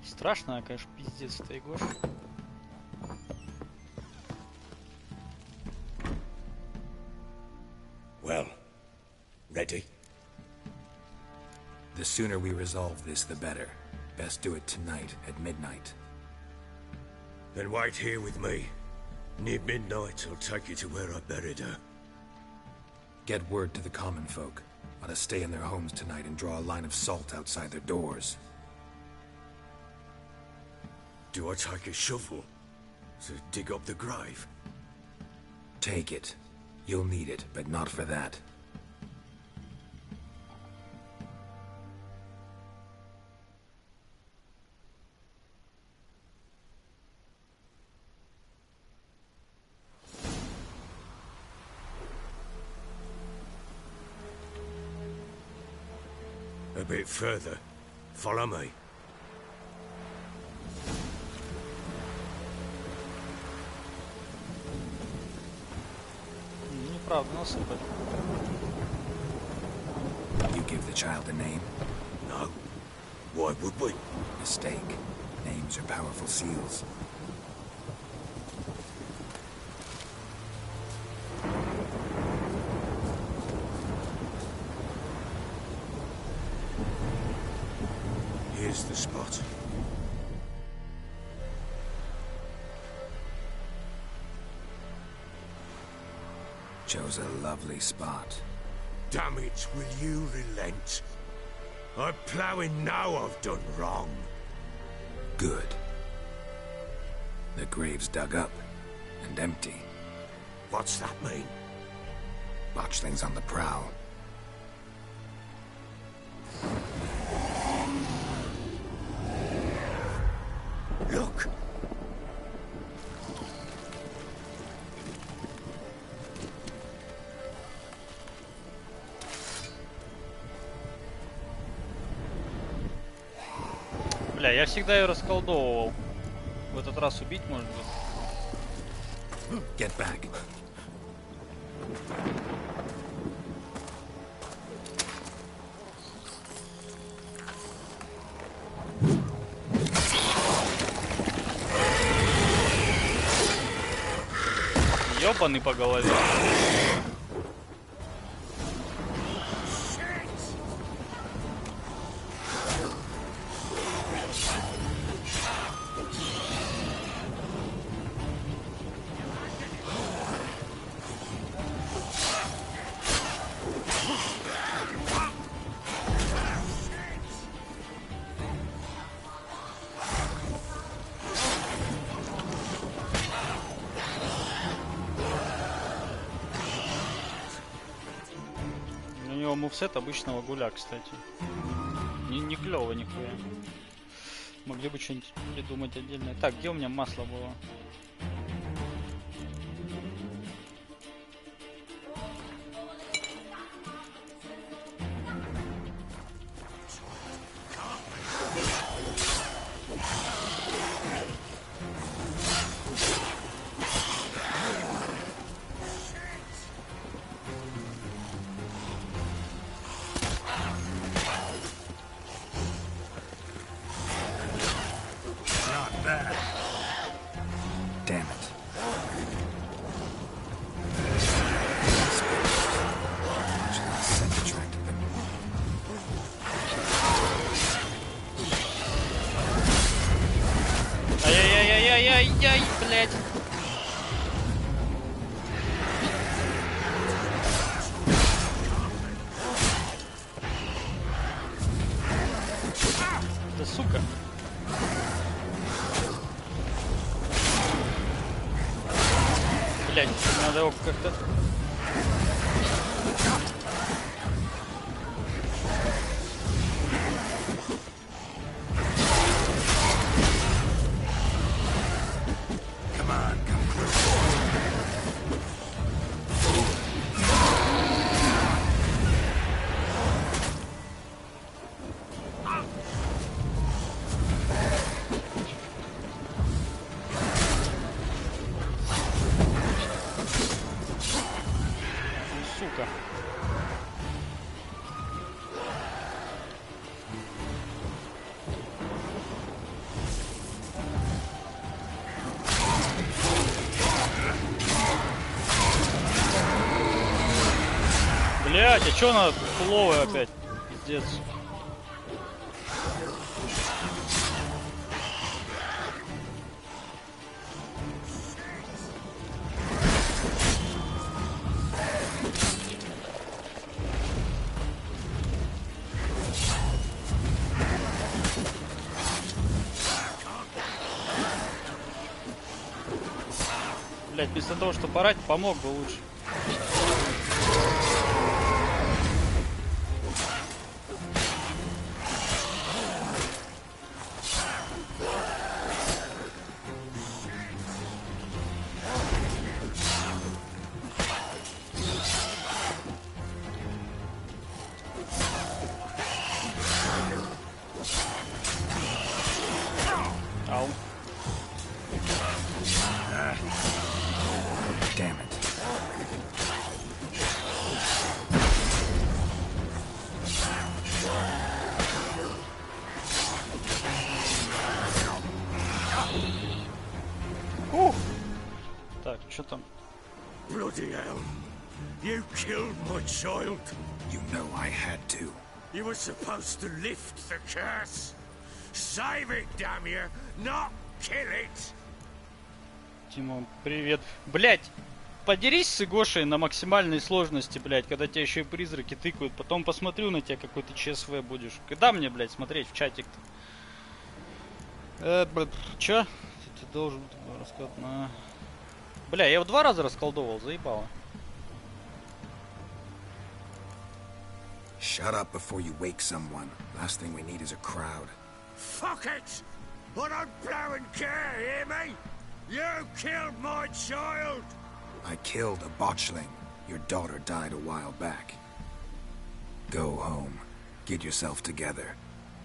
Страшно, конечно, пиздец этой Гоша. Well, ready? The sooner we resolve this, the better. Best do it tonight at midnight. Then wait here with me. Near midnight, I'll take you to where I buried her. Get word to the common folk. Ought to stay in their homes tonight and draw a line of salt outside their doors. Do I take a shovel to dig up the grave? Take it. You'll need it, but not for that. A bit further. Follow me. Неправда насыпали. You give the child a name? No. Why would we? Mistake. Names are powerful seals. Here's the spot. Chose a lovely spot. Damn it, will you relent? I'm ploughing now I've done wrong. Good. The grave's dug up and empty. What's that mean? Botchlings on the prowl. Look! Бля, я всегда ее расколдовывал. В этот раз убить может быть. Get back. Ёбаный по голове. Мувсет обычного гуля, кстати. Не клево нихуя. Могли бы что-нибудь придумать отдельное. Так, где у меня масло было? Ай-яй-яй-яй-яй, блядь. Да сука. Блядь, надо его как-то... Блять, а чё она фуловая опять? Пиздец. Блять, вместо того, чтобы орать, помог бы лучше. Damn it. Bloody hell. You killed my child. You know I had to. You were supposed to lift the curse. Save it, damn you, not kill it. Тимон, привет. Блять, подерись с Игошей на максимальной сложности, блять, когда тебя еще и призраки тыкают. Потом посмотрю на тебя, какой ты ЧСВ будешь. Когда мне, блять, смотреть в чатик-то? Чё? Ты должен раскладывать на... Бля, я его 2 раза расколдовал, заебало. Shut up before you wake someone. Last thing we need is a crowd. Fuck it! I don't blow and care, hear me? You killed my child! I killed a botchling. Your daughter died a while back. Go home. Get yourself together.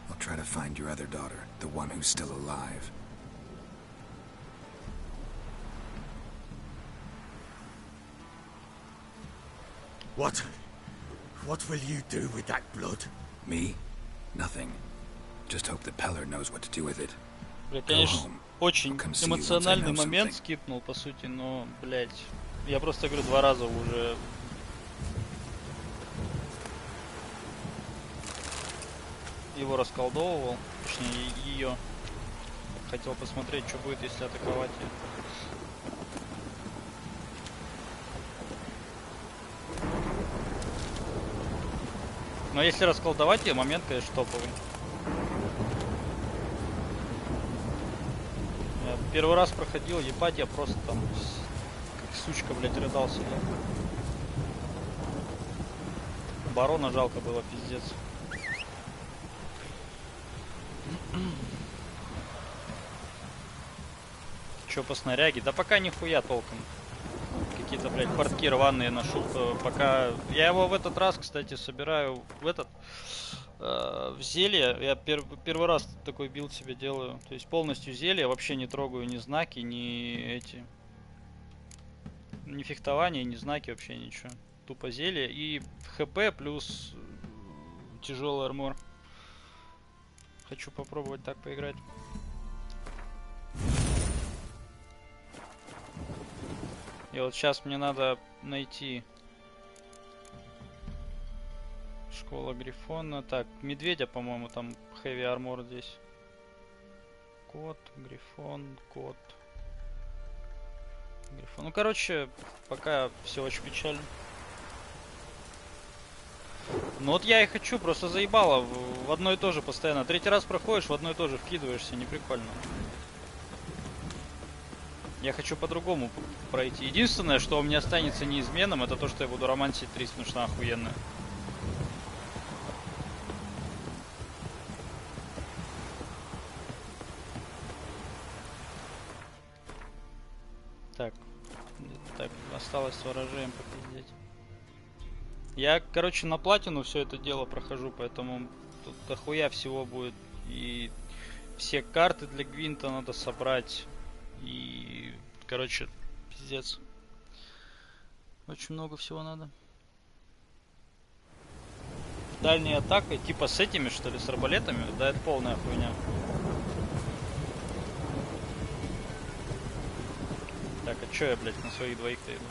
I'll try to find your other daughter, the one who's still alive. What will you do with that blood? Me? Nothing. Just hope that Peller knows what to do with it. Бля, конечно, очень эмоциональный момент скипнул, по сути, но, блять, я просто говорю, 2 раза уже его расколдовывал, точнее ее. Хотел посмотреть, что будет, если атаковать ее. Но если расколдовать ее, момент, конечно, топовый. Я первый раз проходил, ебать, я просто там как сучка, блядь, рыдал сюда. Барона жалко было, пиздец. Чё по снаряге? Да пока нихуя толком. Какие-то, блядь, портки рваные нашел. Пока... Я его в этот раз, кстати, собираю в этот... в зелье. Я первый раз такой билд себе делаю. То есть полностью зелье. Вообще не трогаю ни знаки, ни эти... Ни фехтование, ни знаки, вообще ничего. Тупо зелье. И ХП плюс тяжелый армор. Хочу попробовать так поиграть. И вот сейчас мне надо найти школа Грифона. Так, медведя, по-моему, там хэви армор здесь. Кот, Грифон, кот. Грифон. Ну, короче, пока все очень печально. Ну вот я и хочу, просто заебало. В одно и то же постоянно. 3-й раз проходишь, в одно и то же вкидываешься, не прикольно. Я хочу по-другому пройти. Единственное, что у меня останется неизменным, это то, что я буду романсить 3, потому что она охуенная. Так. Так, осталось с ворожеем попиздеть. Я, короче, на платину все это дело прохожу, поэтому тут дохуя всего будет. И все карты для Гвинта надо собрать. И, короче, пиздец. Очень много всего надо. Дальняя атака, типа с этими, что ли, с арбалетами? Да, это полная хуйня. Так, а чё я, блядь, на своих двоих-то иду?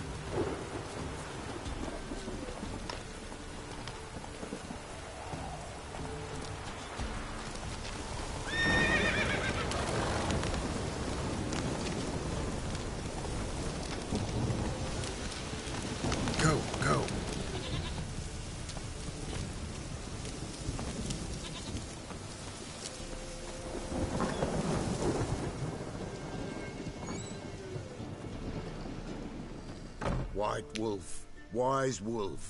White wolf, wise wolf.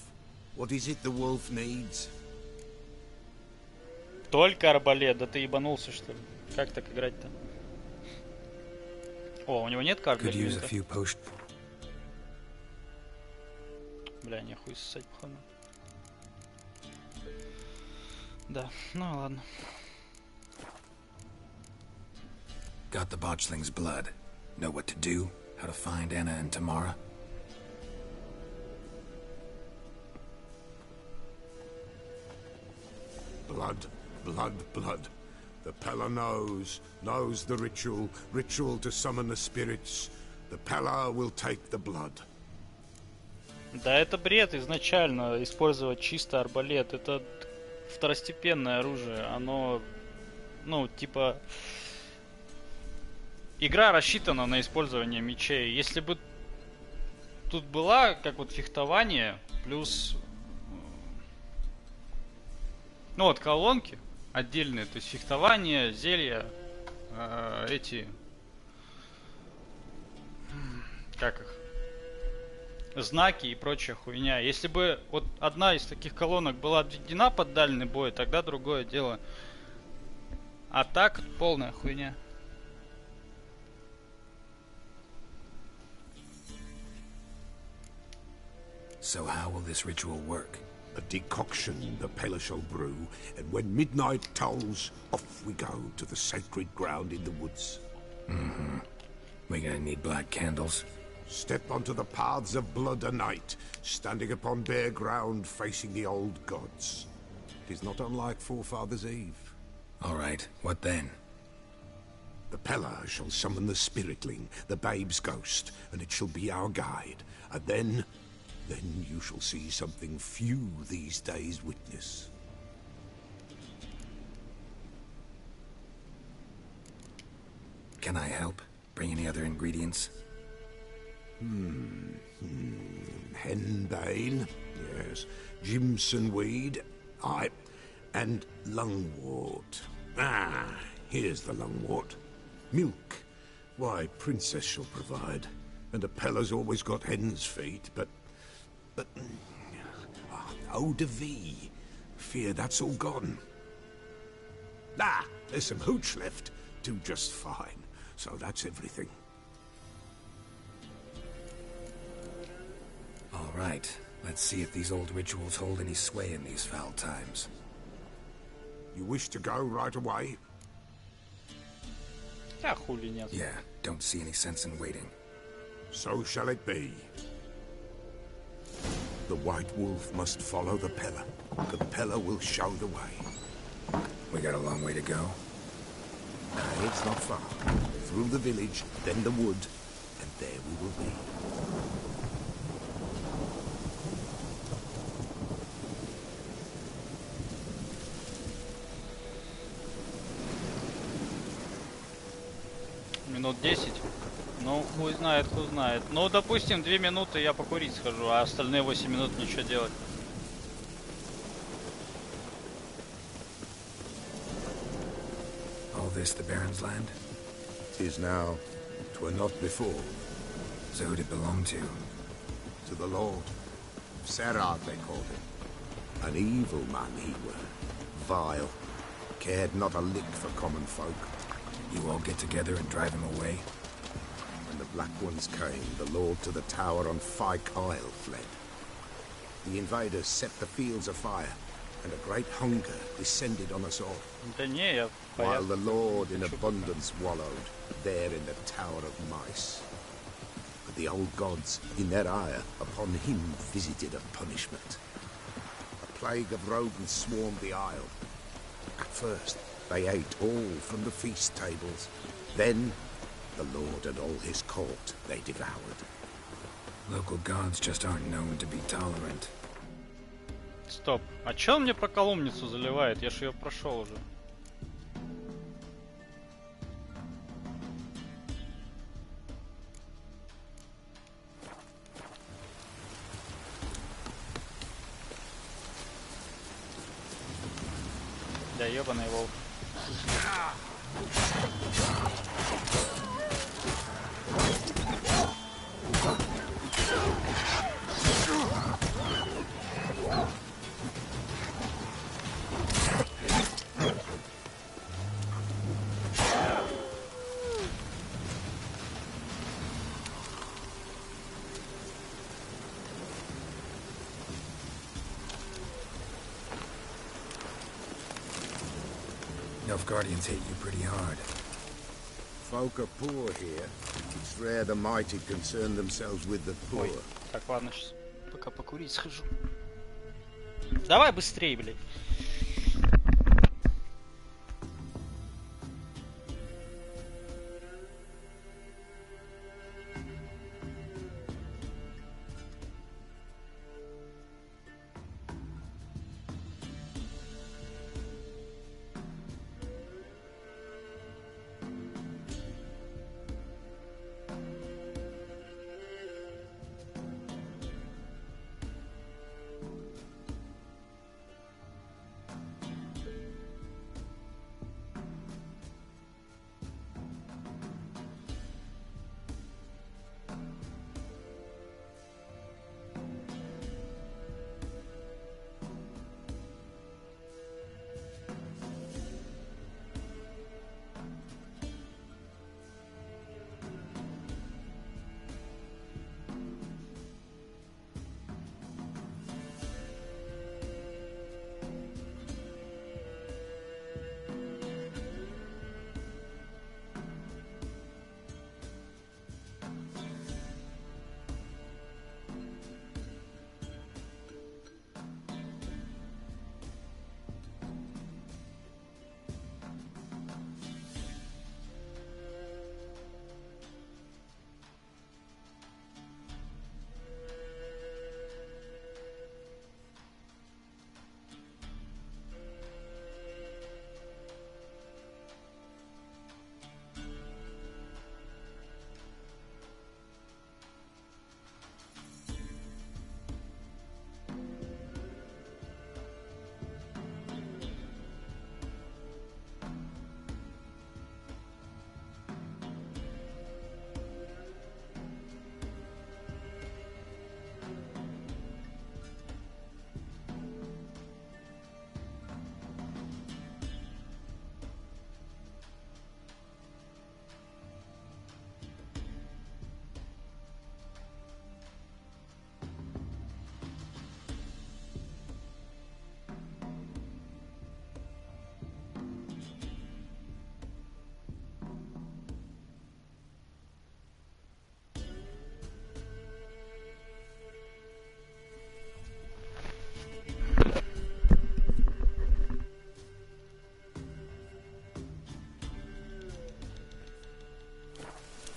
What is it the wolf needs? Только арбалет, да ты ебанулся, что ли? Как так играть-то? О, у него нет карты? Бля, не хуй ссать, походу. Да, ну ладно. Got the botchling's blood. Know what to do? How to find Anna and Tamara? Blood, blood, blood. The Pella knows the ritual to summon the spirits. The Pella will take the blood. Да это бред изначально, использовать чисто арбалет. Это второстепенное оружие. Оно, ну, типа... Игра рассчитана на использование мечей. Если бы тут была, как вот фехтование, плюс... Ну вот, колонки отдельные, то есть фехтование, зелья, эти... Как их? Знаки и прочая хуйня. Если бы вот одна из таких колонок была отведена под дальний бой, тогда другое дело. А так, полная хуйня. So how will this ritual work? A decoction the Pella shall brew, and when midnight tolls, off we go to the sacred ground in the woods. Mm-hmm. We're gonna need black candles. Step onto the paths of blood a night, standing upon bare ground facing the old gods. It is not unlike Forefathers' Eve. All right, what then? The Pella shall summon the spiritling, the babe's ghost, and it shall be our guide. And then you shall see something few these days witness. Can I help? Bring any other ingredients? Henbane, yes. Jimson weed, aye. And lungwort. Ah, here's the lungwort. Milk. Why, Princess shall provide. And a Pella's always got hen's feet, but... eau de vie. Fear that's all gone. Ah, there's some hooch left. Do just fine. So that's everything. All right. Let's see if these old rituals hold any sway in these foul times. You wish to go right away? Ja, хули нет. Yeah, don't see any sense in waiting. So shall it be. The White Wolf must follow the Pella. The Pella will show the way. We got a long way to go. It's not far. Through the village, then the wood, and there we will be. Минут 10. Ну, хуй знает, хуй знает. Ну, допустим, 2 минуты я покурить схожу, а остальные 8 минут ничего делать. All this the Baron's land? 'Tis now. 'Twere not before. So who'd it belong to? To the Lord. Serad they called him. An evil man he were. Vile. Cared not a lick for common folk. You all get together and drive him away? When the Black Ones came, the Lord to the tower on Fyke Isle fled. The invaders set the fields afire, and a great hunger descended on us all. Да не, я While the Lord in abundance wallowed, there in the tower of mice. But the old gods, in their ire, upon him visited a punishment. A plague of rodents swarmed the isle. At first, they ate all from the feast tables. Then, the Lord and all his court they devoured. Local gods just aren't known to be tolerant. Стоп. А чё он мне про Коломницу заливает? Я ж ее прошел уже. Да ебаный волк. Guardians hit you pretty hard. Folk are poor here. It's rare the mighty concern themselves with the poor. Ой, так, ладно, сейчас пока покурить схожу. Давай быстрее, блядь.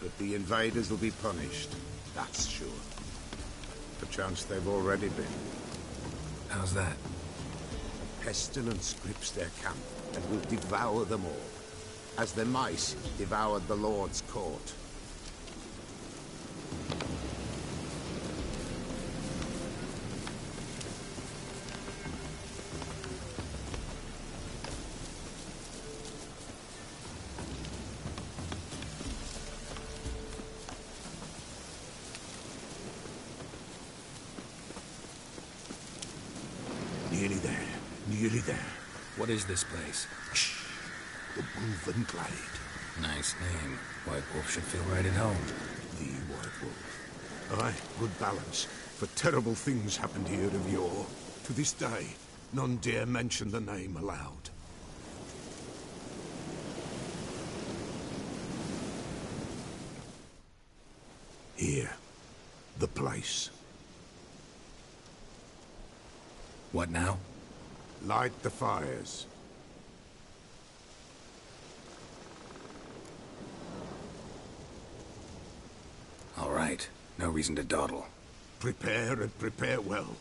But the invaders will be punished, that's sure. Perchance they've already been. How's that? Pestilence grips their camp and will devour them all, as the mice devoured the Lord's court. Nearly there. Nearly there. What is this place? Shh. The Woven Glade. Nice name. White Wolf should feel right at home. The White Wolf. Aye, good balance. For terrible things happened here of yore. To this day, none dare mention the name aloud. Here. The place. What now? Light the fires. All right. No reason to dawdle. Prepare and prepare well.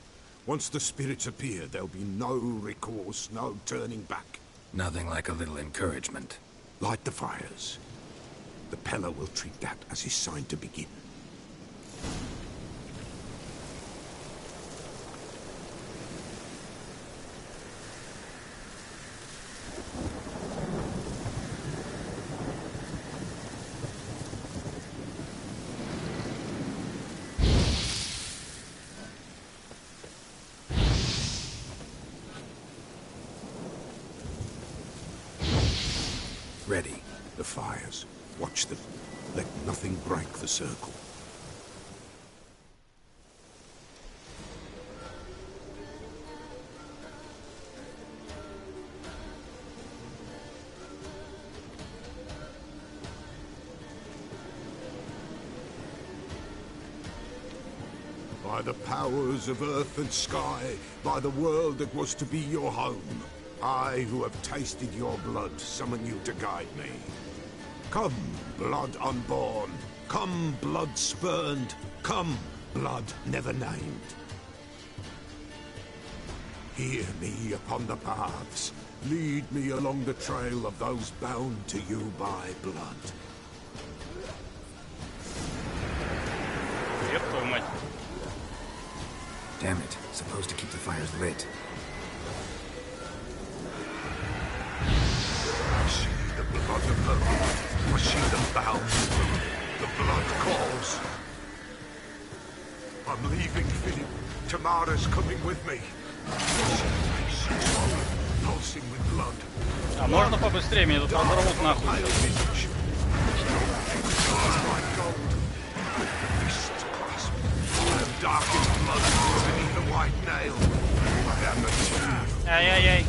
Once the spirits appear, there'll be no recourse, no turning back. Nothing like a little encouragement. Light the fires. The Peller will treat that as his sign to begin. Ready. The fires. Watch them. Let nothing break the circle. By the powers of earth and sky, by the world that was to be your home, I, who have tasted your blood, summon you to guide me. Come, blood unborn. Come, blood spurned. Come, blood never named. Hear me upon the paths. Lead me along the trail of those bound to you by blood. Ёб твою мать. Damn it. Supposed to keep the fires lit. I see the blood of her. I see them bound. The blood calls. I'm leaving, Philip. Tamara's coming with me. Pulsing with blood. А можно побыстрее? Мне тут разорвут нахуй. Ай-яй-яй.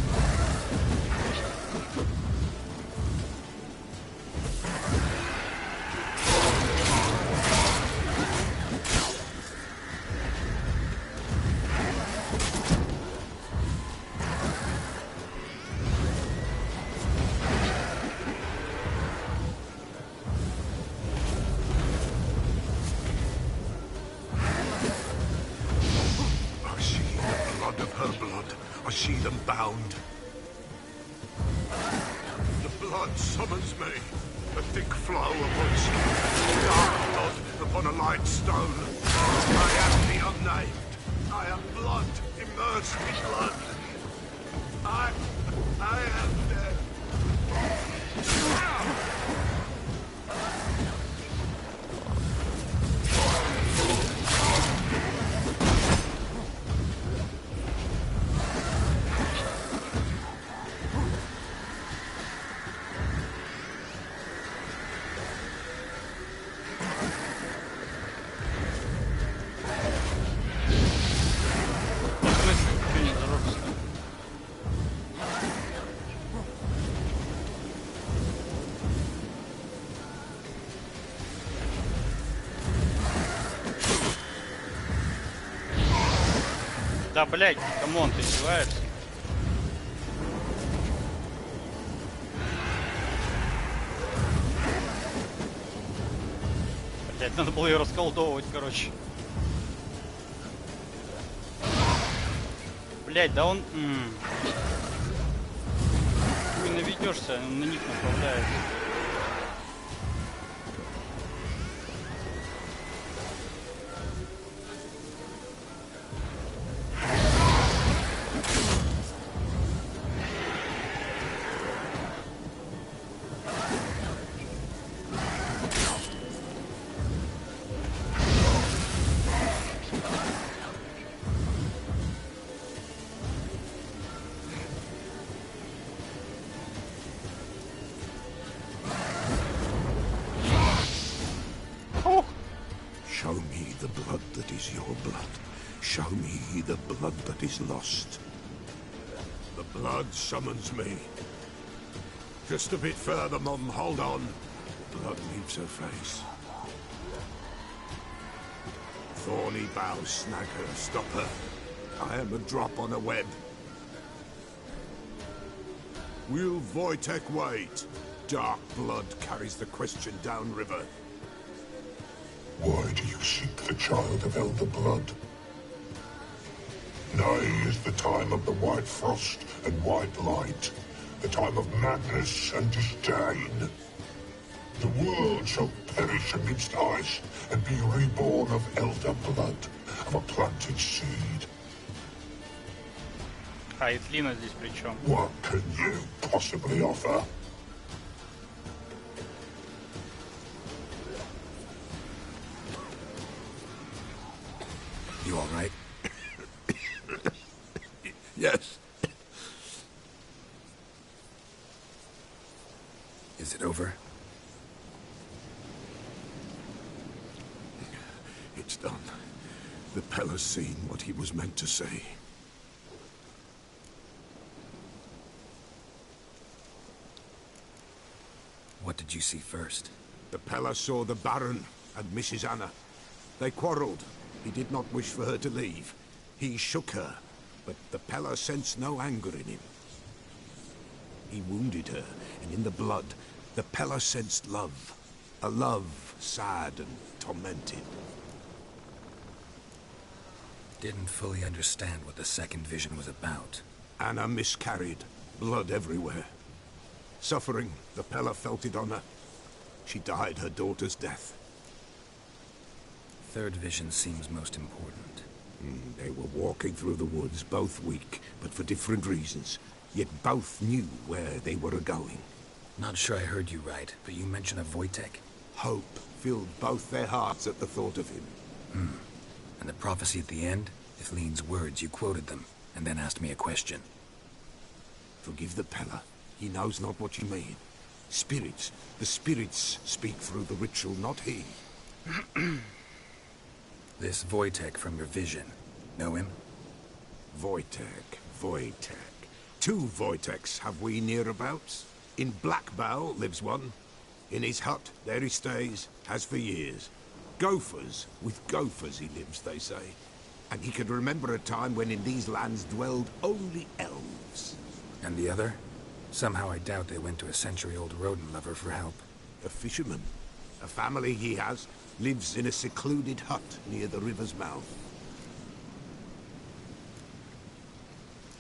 I see them bound. The blood summons me. A thick flow upon skin. Dark blood upon a light stone. I am the unnamed. I am blood immersed in blood. I am dead. Да, блядь, камон, ты издеваешься? Блядь, надо было ее расколдовывать, короче. Блядь, да он... Ты наведешься, он на них направляется. Show me the blood that is your blood. Show me the blood that is lost. The blood summons me. Just a bit further, Mum. Hold on. Blood leaves her face. Thorny boughs snag her, stop her. I am a drop on a web. Will Wojtek wait? Dark blood carries the question downriver. Why do you seek the child of elder blood? Nigh is the time of the white frost and white light, the time of madness and disdain. The world shall perish amidst ice and be reborn of elder blood, of a planted seed. А Итлина здесь при чем? What can you possibly offer? You all right? Yes. Is it over? It's done. The Pella's seen what he was meant to see. What did you see first? The Pella saw the Baron and Mrs. Anna. They quarreled. He did not wish for her to leave. He shook her, but the Pella sensed no anger in him. He wounded her, and in the blood, the Pella sensed love. A love sad and tormented. Didn't fully understand what the second vision was about. Anna miscarried, blood everywhere. Suffering, the Pella felt it on her. She died her daughter's death. Third vision seems most important. They were walking through the woods, both weak, but for different reasons. Yet both knew where they were going. Not sure I heard you right, but you mentioned a Wojtek. Hope filled both their hearts at the thought of him. And the prophecy at the end? If Lean's words, you quoted them, and then asked me a question. Forgive the Pella. He knows not what you mean. Spirits. The spirits speak through the ritual, not he. This Wojtek from your vision. Know him? Wojtek. Two Wojteks have we nearabouts. In Blackbow lives one. In his hut, there he stays, has for years. Gophers, with gophers he lives, they say. And he could remember a time when in these lands dwelled only elves. And the other? Somehow I doubt they went to a century-old rodent lover for help. A fisherman. A family he has lives in a secluded hut near the river's mouth.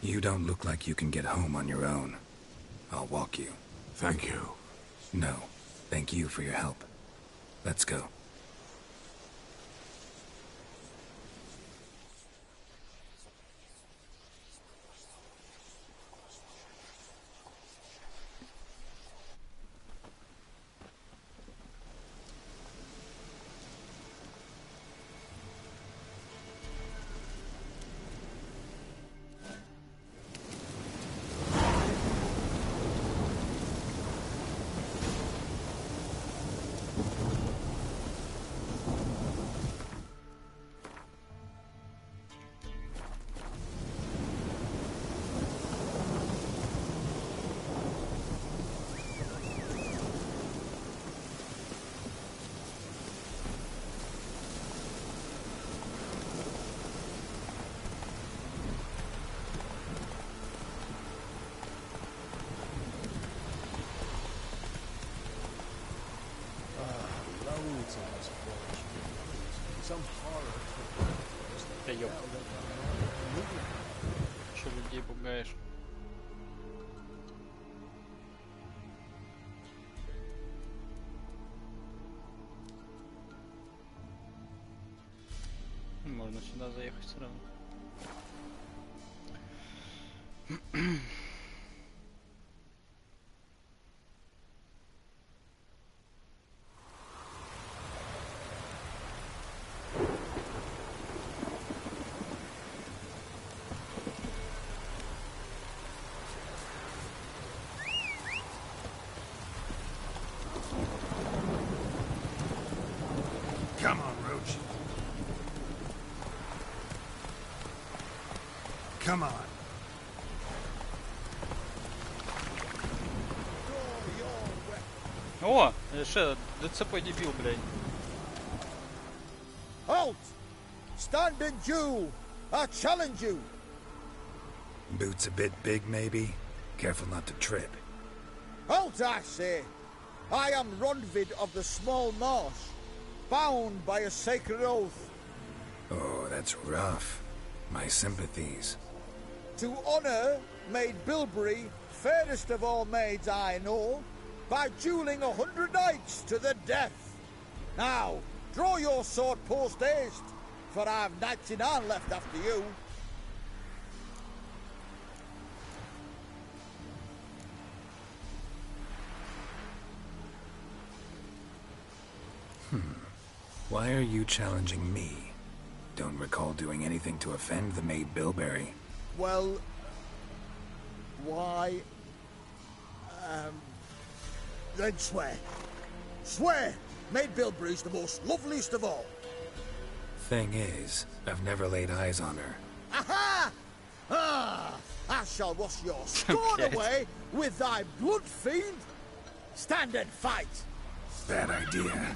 You don't look like you can get home on your own. I'll walk you. Thank you. No, thank you for your help. Let's go. ёп. Чё людей пугаешь? Можно сюда заехать сразу. Come on, Roach. Come on. О, ше, ДЦП дебил, блядь. Halt! Stand and duel! I challenge you! Boots a bit big, maybe? Careful not to trip. Halt, I say! I am Ronvid of the Small Marsh, bound by a sacred oath. Oh, that's rough. My sympathies. To honour Maid Bilberry, fairest of all maids I know, by duelling 100 knights to the death. Now, draw your sword post haste, for I've 99 left after you. Why are you challenging me? Don't recall doing anything to offend the Maid Bilberry. Well, why? Then swear. Swear! Maid Bilberry's the most loveliest of all. Thing is, I've never laid eyes on her. Aha! Ah! I shall wash your scorn away with thy blood, fiend. Stand and fight. Bad idea.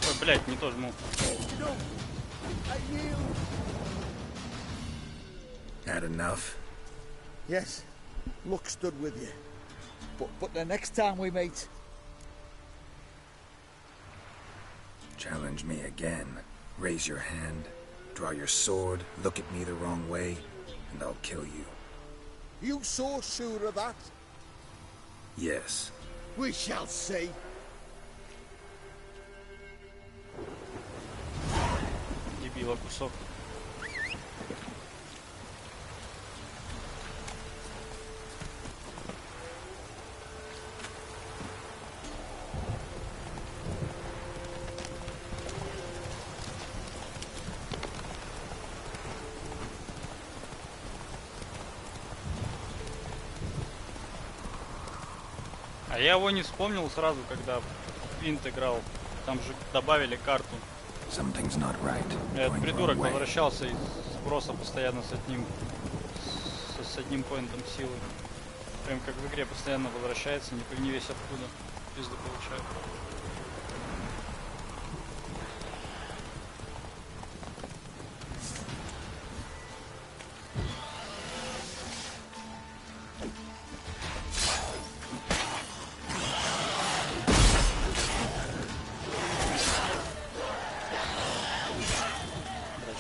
Ой, блядь, не то жму. Had enough? Yes, luck stood with you. But the next time we meet... Challenge me again. Raise your hand, draw your sword, look at me the wrong way, and I'll kill you. You so sure of that? Yes. We shall see. Дебила кусок. А я его не вспомнил сразу, когда Винт играл. Там же добавили карту. Этот придурок возвращался из сброса постоянно с одним поинтом силы. Прям как в игре постоянно возвращается, не весь откуда. Пизду получает.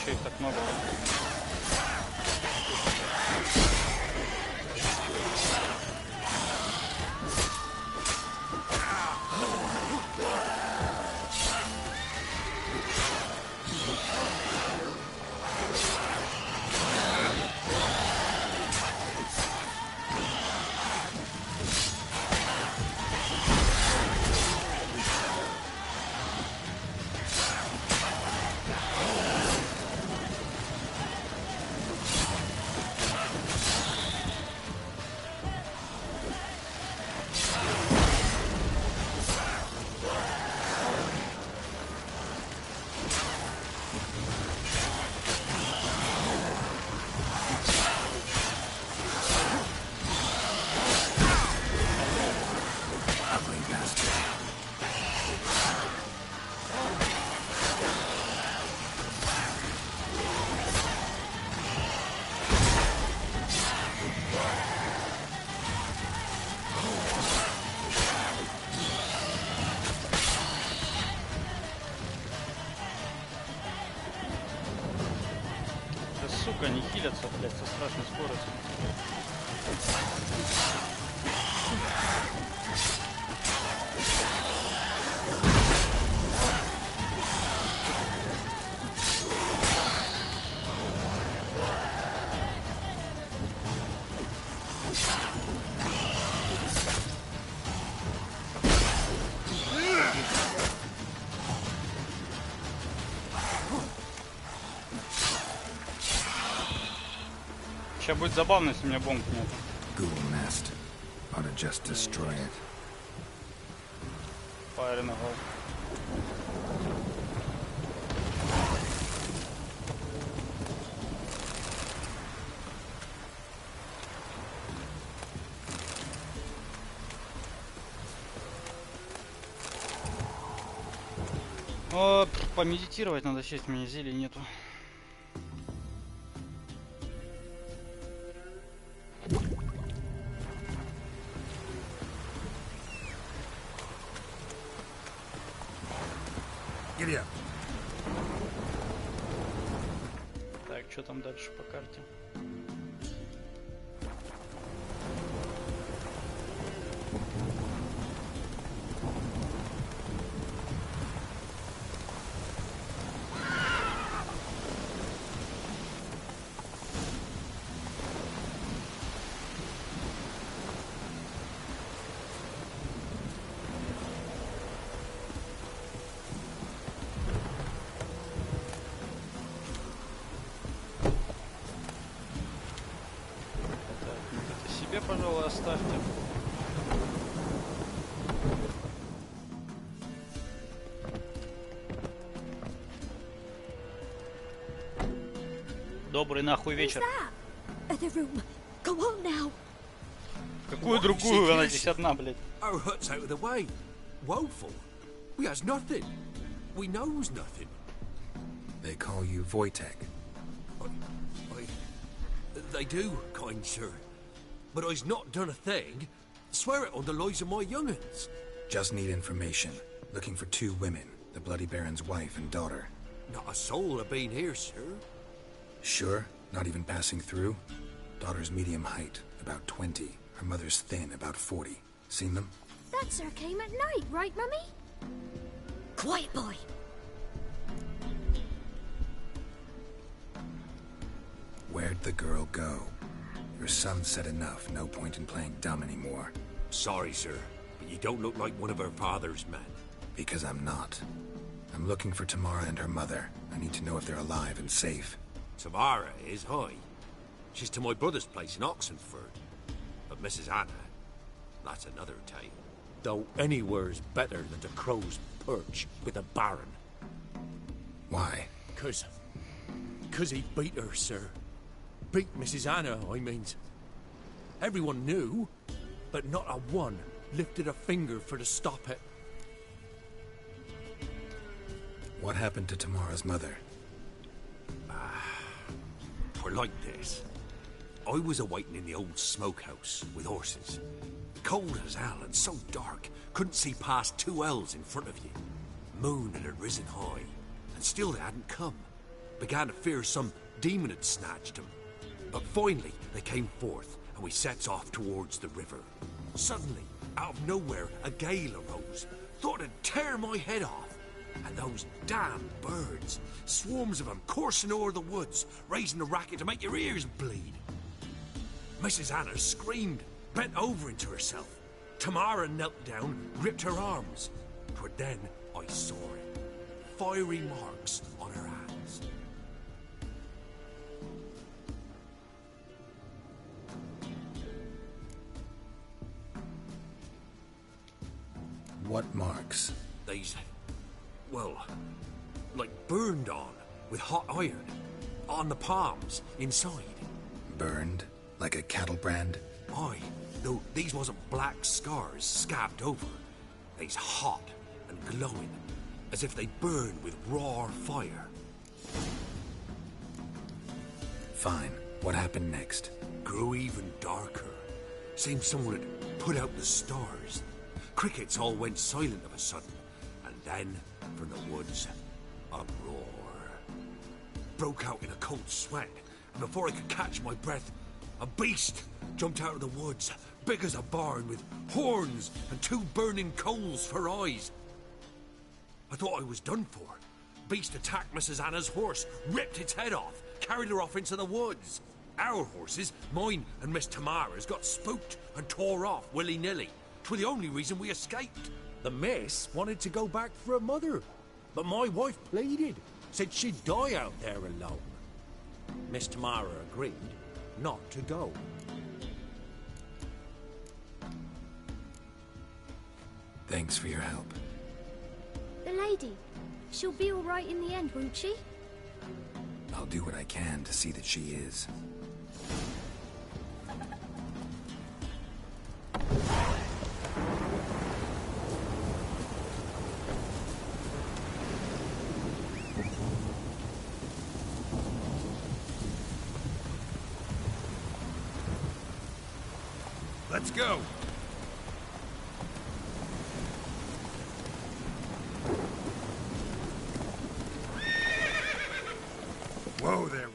Их так много. хилятся, блядь, со страшной скоростью. Сейчас будет забавно, если у меня бомб нет. Google Nest. Ought to just destroy it. Fire in the hole. О, помедитировать надо, сесть, у меня зелий нету. Так, что там дальше по карте? Пожалуй, оставьте. Добрый нахуй вечер. Какую другую? Она здесь одна, блядь. Our hut's out of the way. Woeful. We has nothing. We knows nothing. They call you Wojtek. They do, kind sir. But I's not done a thing. Swear it on the lives of my young'uns. Just need information. Looking for 2 women, the Bloody Baron's wife and daughter. Not a soul have been here, sir. Sure? Not even passing through? Daughter's medium height, about 20. Her mother's thin, about 40. Seen them? That sir came at night, right, Mummy? Quiet, boy. Where'd the girl go? Your son said enough. No point in playing dumb anymore. Sorry, sir, but you don't look like one of her father's men. Because I'm not. I'm looking for Tamara and her mother. I need to know if they're alive and safe. Tamara is high. She's to my brother's place in Oxenford. But Mrs. Anna, that's another tale. Though anywhere's better than the Crow's Perch with the Baron. Why? 'Cause he beat her, sir. Beat Mrs. Anna, I means. Everyone knew, but not a one lifted a finger for to stop it. What happened to Tamara's mother? We're like this. I was awaiting in the old smokehouse with horses. Cold as hell and so dark, couldn't see past 2 ells in front of you. Moon had risen high, and still they hadn't come. Began to fear some demon had snatched them. But finally, they came forth, and we sets off towards the river. Suddenly, out of nowhere, a gale arose. Thought it'd tear my head off. And those damn birds, swarms of them coursing o'er the woods, raising a racket to make your ears bleed. Mrs. Anna screamed, bent over into herself. Tamara knelt down, gripped her arms. 'Twere then I saw it. Fiery marks on her hands. What marks? These, well, like burned on with hot iron. On the palms, inside. Burned? Like a cattle brand? Aye, though these wasn't black scars scabbed over. They's hot and glowing, as if they burned with raw fire. Fine. What happened next? Grew even darker. Seemed someone had put out the stars. Crickets all went silent of a sudden, and then, from the woods, a roar. Broke out in a cold sweat. and before I could catch my breath, a beast jumped out of the woods, big as a barn, with horns and 2 burning coals for eyes. I thought I was done for. Beast attacked Mrs. Anna's horse, ripped its head off, carried her off into the woods. Our horses, mine and Miss Tamara's, got spooked and tore off willy-nilly. 'Twas the only reason we escaped. The miss wanted to go back for her mother, but my wife pleaded, said she'd die out there alone. Miss Tamara agreed not to go. Thanks for your help. The lady, she'll be all right in the end, won't she? I'll do what I can to see that she is. Let's go. Whoa there.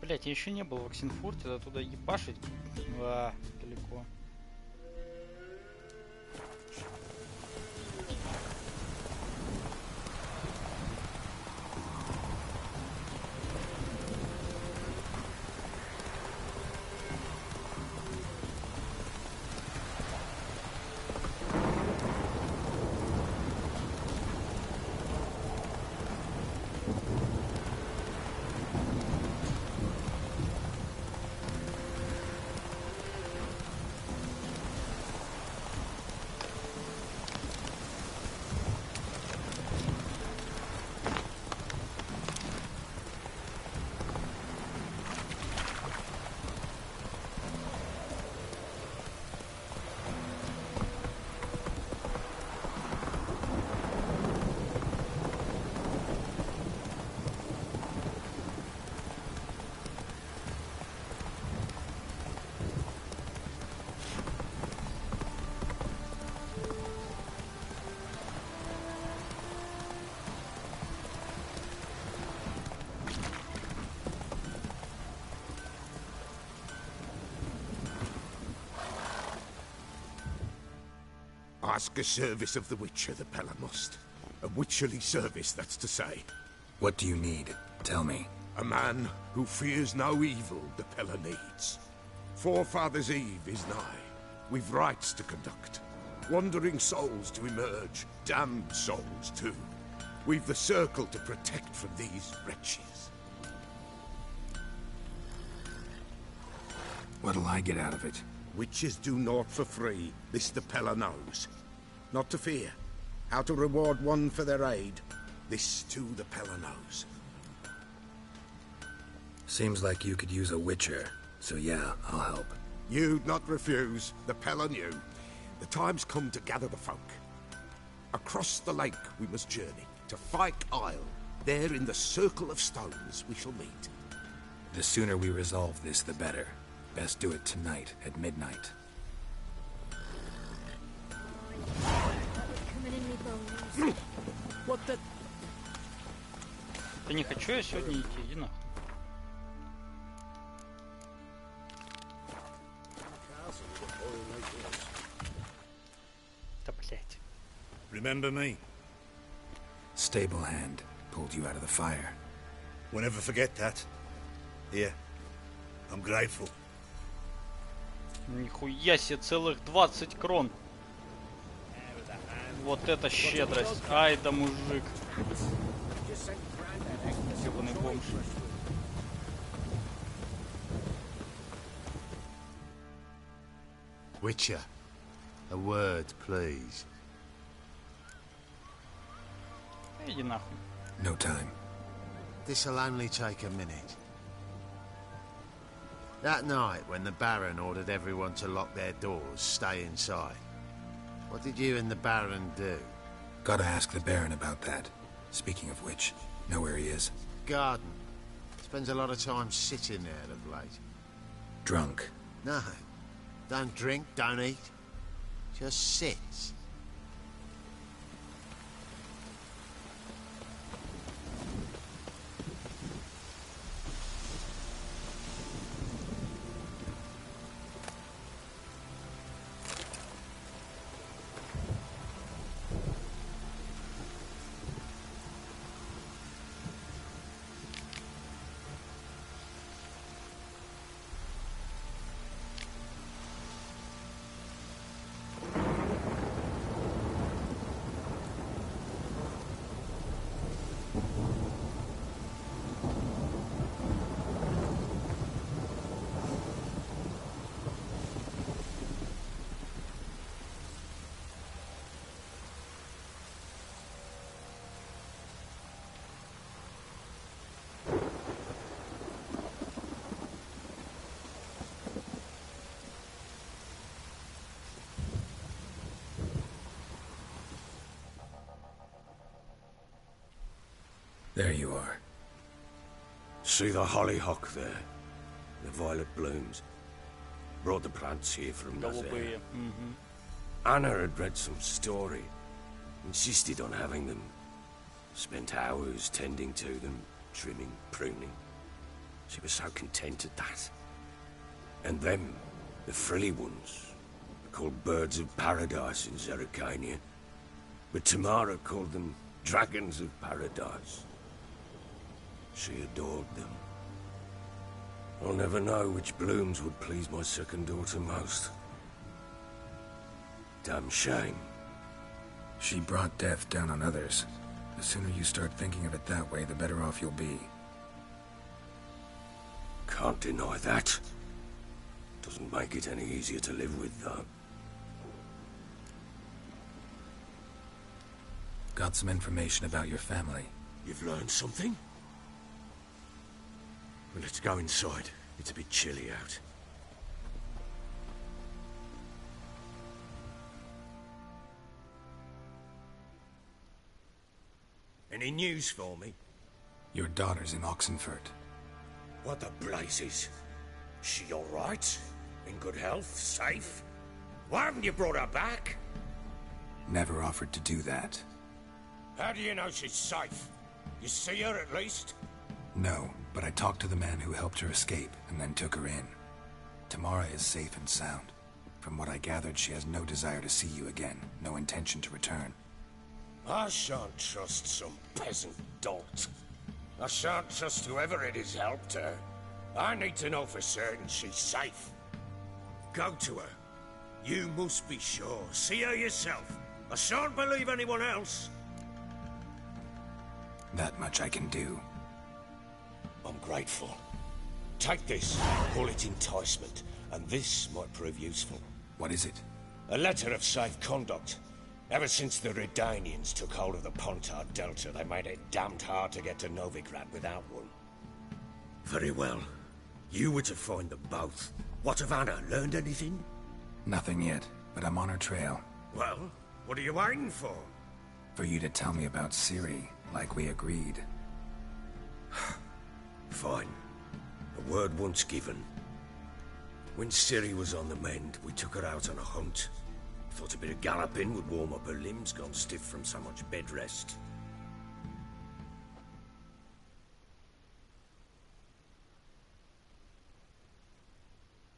Блять, я еще не был в Оксенфурте, до туда ебашить. Далеко. Ask a service of the Witcher, the Pella must. A witcherly service, that's to say. What do you need? Tell me. A man who fears no evil the Pella needs. Forefathers' Eve is nigh. We've rites to conduct. Wandering souls to emerge. Damned souls, too. We've the circle to protect from these wretches. What'll I get out of it? Witches do naught for free. This the Pella knows. Not to fear. How to reward one for their aid. This too the Pella knows. Seems like you could use a witcher, so yeah, I'll help. You'd not refuse. The Pella knew. The time's come to gather the folk. Across the lake we must journey, to Fyke Isle. There in the circle of stones we shall meet. The sooner we resolve this, the better. Best do it tonight, at midnight. What the... Да не хочу я сегодня идти, иди нахуй. Да блять. Remember me? Stable hand pulled you out of the fire. We'll never forget that. Here, I'm grateful. Нихуя себе, целых 20 крон. Вот это щедрость. Ай да мужик. Ёбаный бомж. Witcher, a word, please. Иди нахуй. No time. This'll only take a minute. That night, when the Baron ordered everyone to lock their doors, stay inside, what did you and the Baron do? Gotta ask the Baron about that. Speaking of which, know where he is? Garden. Spends a lot of time sitting there of late. drunk. No. Don't drink, don't eat. Just sit. There you are. See the hollyhock there? The violet blooms. Brought the plants here from Nazir. Anna had read some story. Insisted on having them. Spent hours tending to them, trimming, pruning. She was so content at that. And them, the frilly ones, called birds of paradise in Zerrikania. But Tamara called them dragons of paradise. She adored them. I'll never know which blooms would please my second daughter most. Damn shame. She brought death down on others. The sooner you start thinking of it that way, the better off you'll be. Can't deny that. Doesn't make it any easier to live with, though. Got some information about your family. You've learned something? Well, let's go inside. It's a bit chilly out. Any news for me? Your daughter's in Oxenfurt. What the blazes? She all right? In good health? Safe? Why haven't you brought her back? Never offered to do that. How do you know she's safe? You see her at least? No, but I talked to the man who helped her escape and then took her in. Tamara is safe and sound. From what I gathered, she has no desire to see you again, no intention to return. I shan't trust some peasant dolt. I shan't trust whoever it is helped her. I need to know for certain she's safe. Go to her. You must be sure. See her yourself. I shan't believe anyone else. That much I can do. I'm grateful. Take this, call it enticement, and this might prove useful. What is it? A letter of safe conduct. Ever since the Redanians took hold of the Pontar Delta, they made it damned hard to get to Novigrad without one. Very well. You were to find them both. What of Anna? Learned anything? Nothing yet, but I'm on her trail. Well, what are you waiting for? For you to tell me about Ciri, like we agreed. Fine. A word once given. When Ciri was on the mend, we took her out on a hunt. Thought a bit of galloping would warm up her limbs, gone stiff from so much bed rest.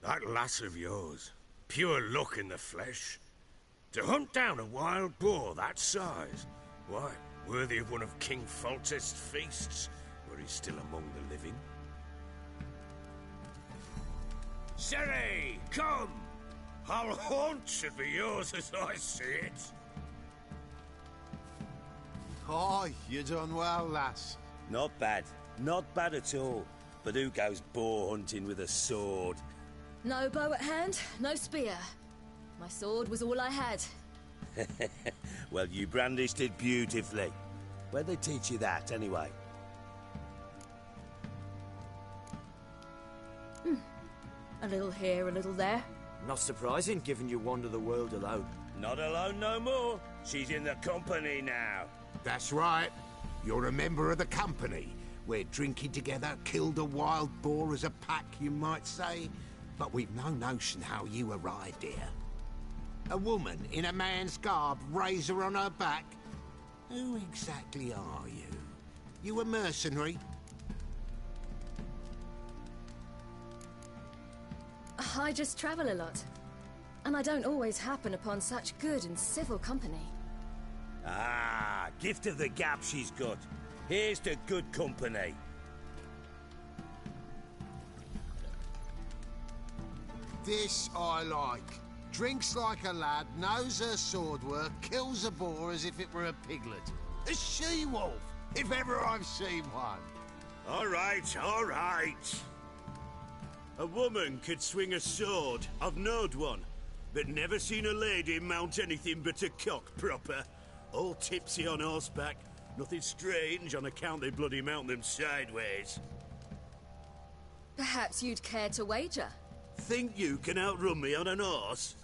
That lass of yours, pure luck in the flesh. To hunt down a wild boar that size, why, worthy of one of King Foltest's feasts, where he's still among the living. Ciri, come! Our haunt should be yours as I see it. Oh, you done well, lass. Not bad. Not bad at all. But who goes boar hunting with a sword? No bow at hand, no spear. My sword was all I had. Well, you brandished it beautifully. Where'd they teach you that, anyway? A little here, a little there. Not surprising, given you wander the world alone. Not alone no more. She's in the company now. That's right. You're a member of the company. We're drinking together, killed a wild boar as a pack, you might say. but we've no notion how you arrived here. A woman in a man's garb, razor on her back. Who exactly are you? You a mercenary? I just travel a lot. And I don't always happen upon such good and civil company. Ah, gift of the gab she's got. Here's to good company. This I like. Drinks like a lad, knows her sword work, kills a boar as if it were a piglet. A she-wolf, if ever I've seen one. All right, all right. A woman could swing a sword. I've knowed one, but never seen a lady mount anything but a cock proper. All tipsy on horseback. Nothing strange on account they bloody mount them sideways. Perhaps you'd care to wager? Think you can outrun me on an horse?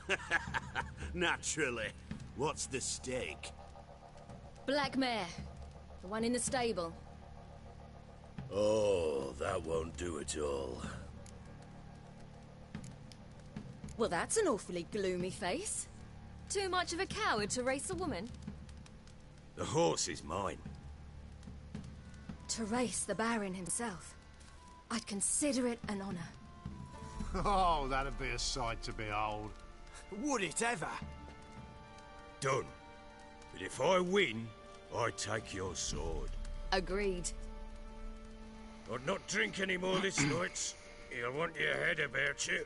Naturally. What's the stake? Black mare. The one in the stable. Oh, that won't do at all. Well, that's an awfully gloomy face. Too much of a coward to race a woman? The horse is mine. To race the Baron himself. I'd consider it an honor. Oh, that'd be a sight to behold. Would it ever? Done. But if I win, I take your sword. Agreed. I'd not drink any more this night. You'll want your head about you.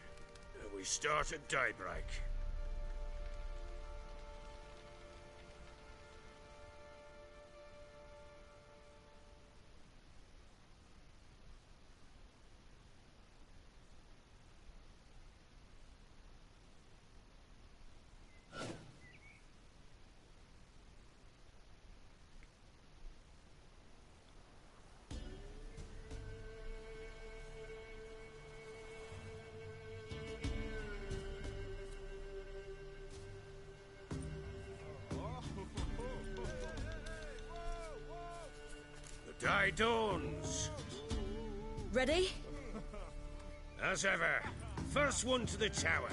We start at daybreak. Day dawns. Ready? As ever. First one to the tower.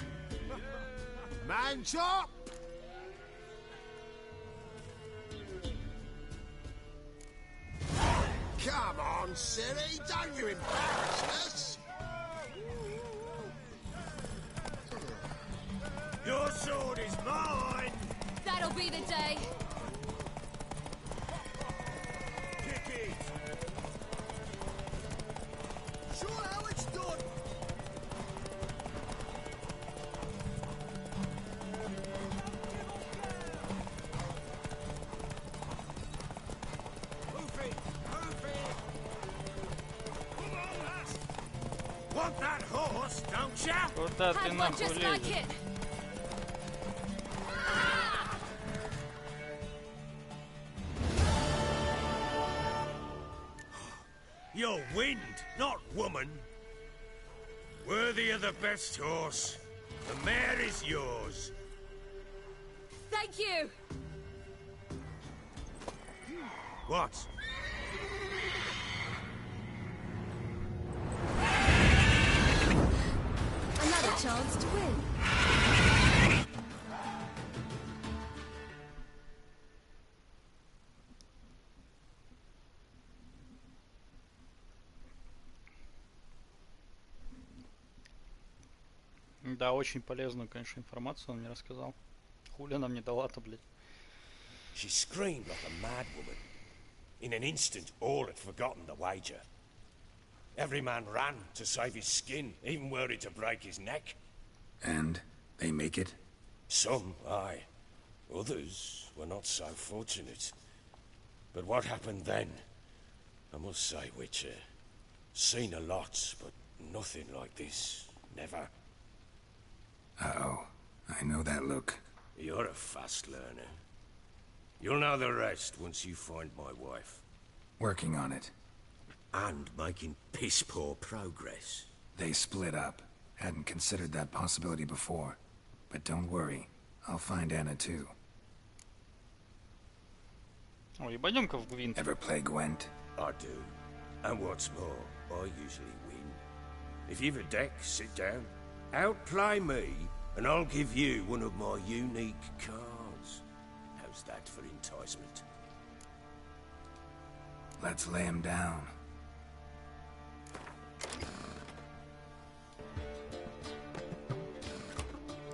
Man chop! Come on, silly, don't you embarrass us! Your sword is mine! That'll be the day. Sure how it's done. Move it! Move it! Come on, lass! Want that horse, don't ya? Куда ты Had one нахуй just like лезешь? it. You're wind, not woman. Worthy of the best horse. The mare is yours. Thank you. What? Another chance to win. Да, очень полезную, конечно, информацию он мне рассказал. Хули она мне дала-то, блядь. She screamed like a mad woman. In an instant, all had forgotten the wager. Every man ran to save his skin, even were it to break his neck. And they make it? Some, aye. Others were not so fortunate. But what happened then? I must say, Witcher, seen a lot, but nothing like this. Never. Uh-oh. I know that look. You're a fast learner. You'll know the rest once you find my wife. Working on it. And making piss-poor progress. They split up. Hadn't considered that possibility before. But don't worry. I'll find Anna too. Ой, ебанем-ка в Гвинт. Ever play Gwent? I do. And what's more, I usually win. If you've a deck, sit down. Outplay me, and I'll give you one of my unique cards. How's that for enticement? Let's lay him down.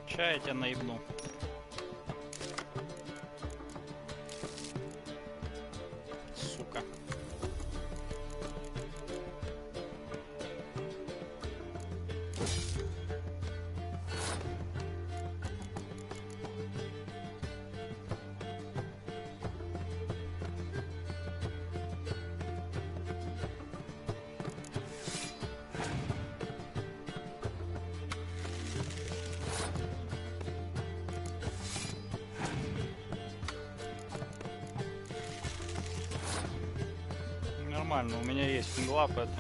Чай я тебя наебну. Сука. Нормально, у меня есть фингла, поэтому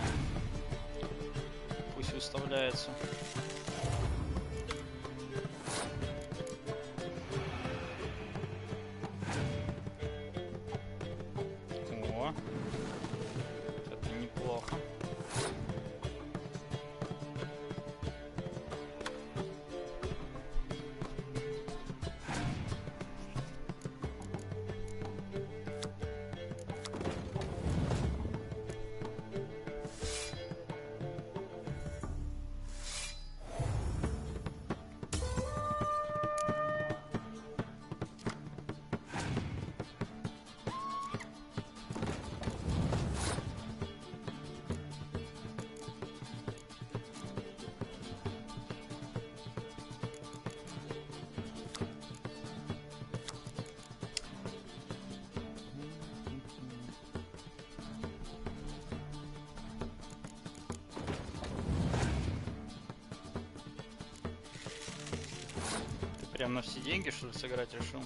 пусть выставляется. О, это неплохо. Прям на все деньги, что ли, сыграть решил?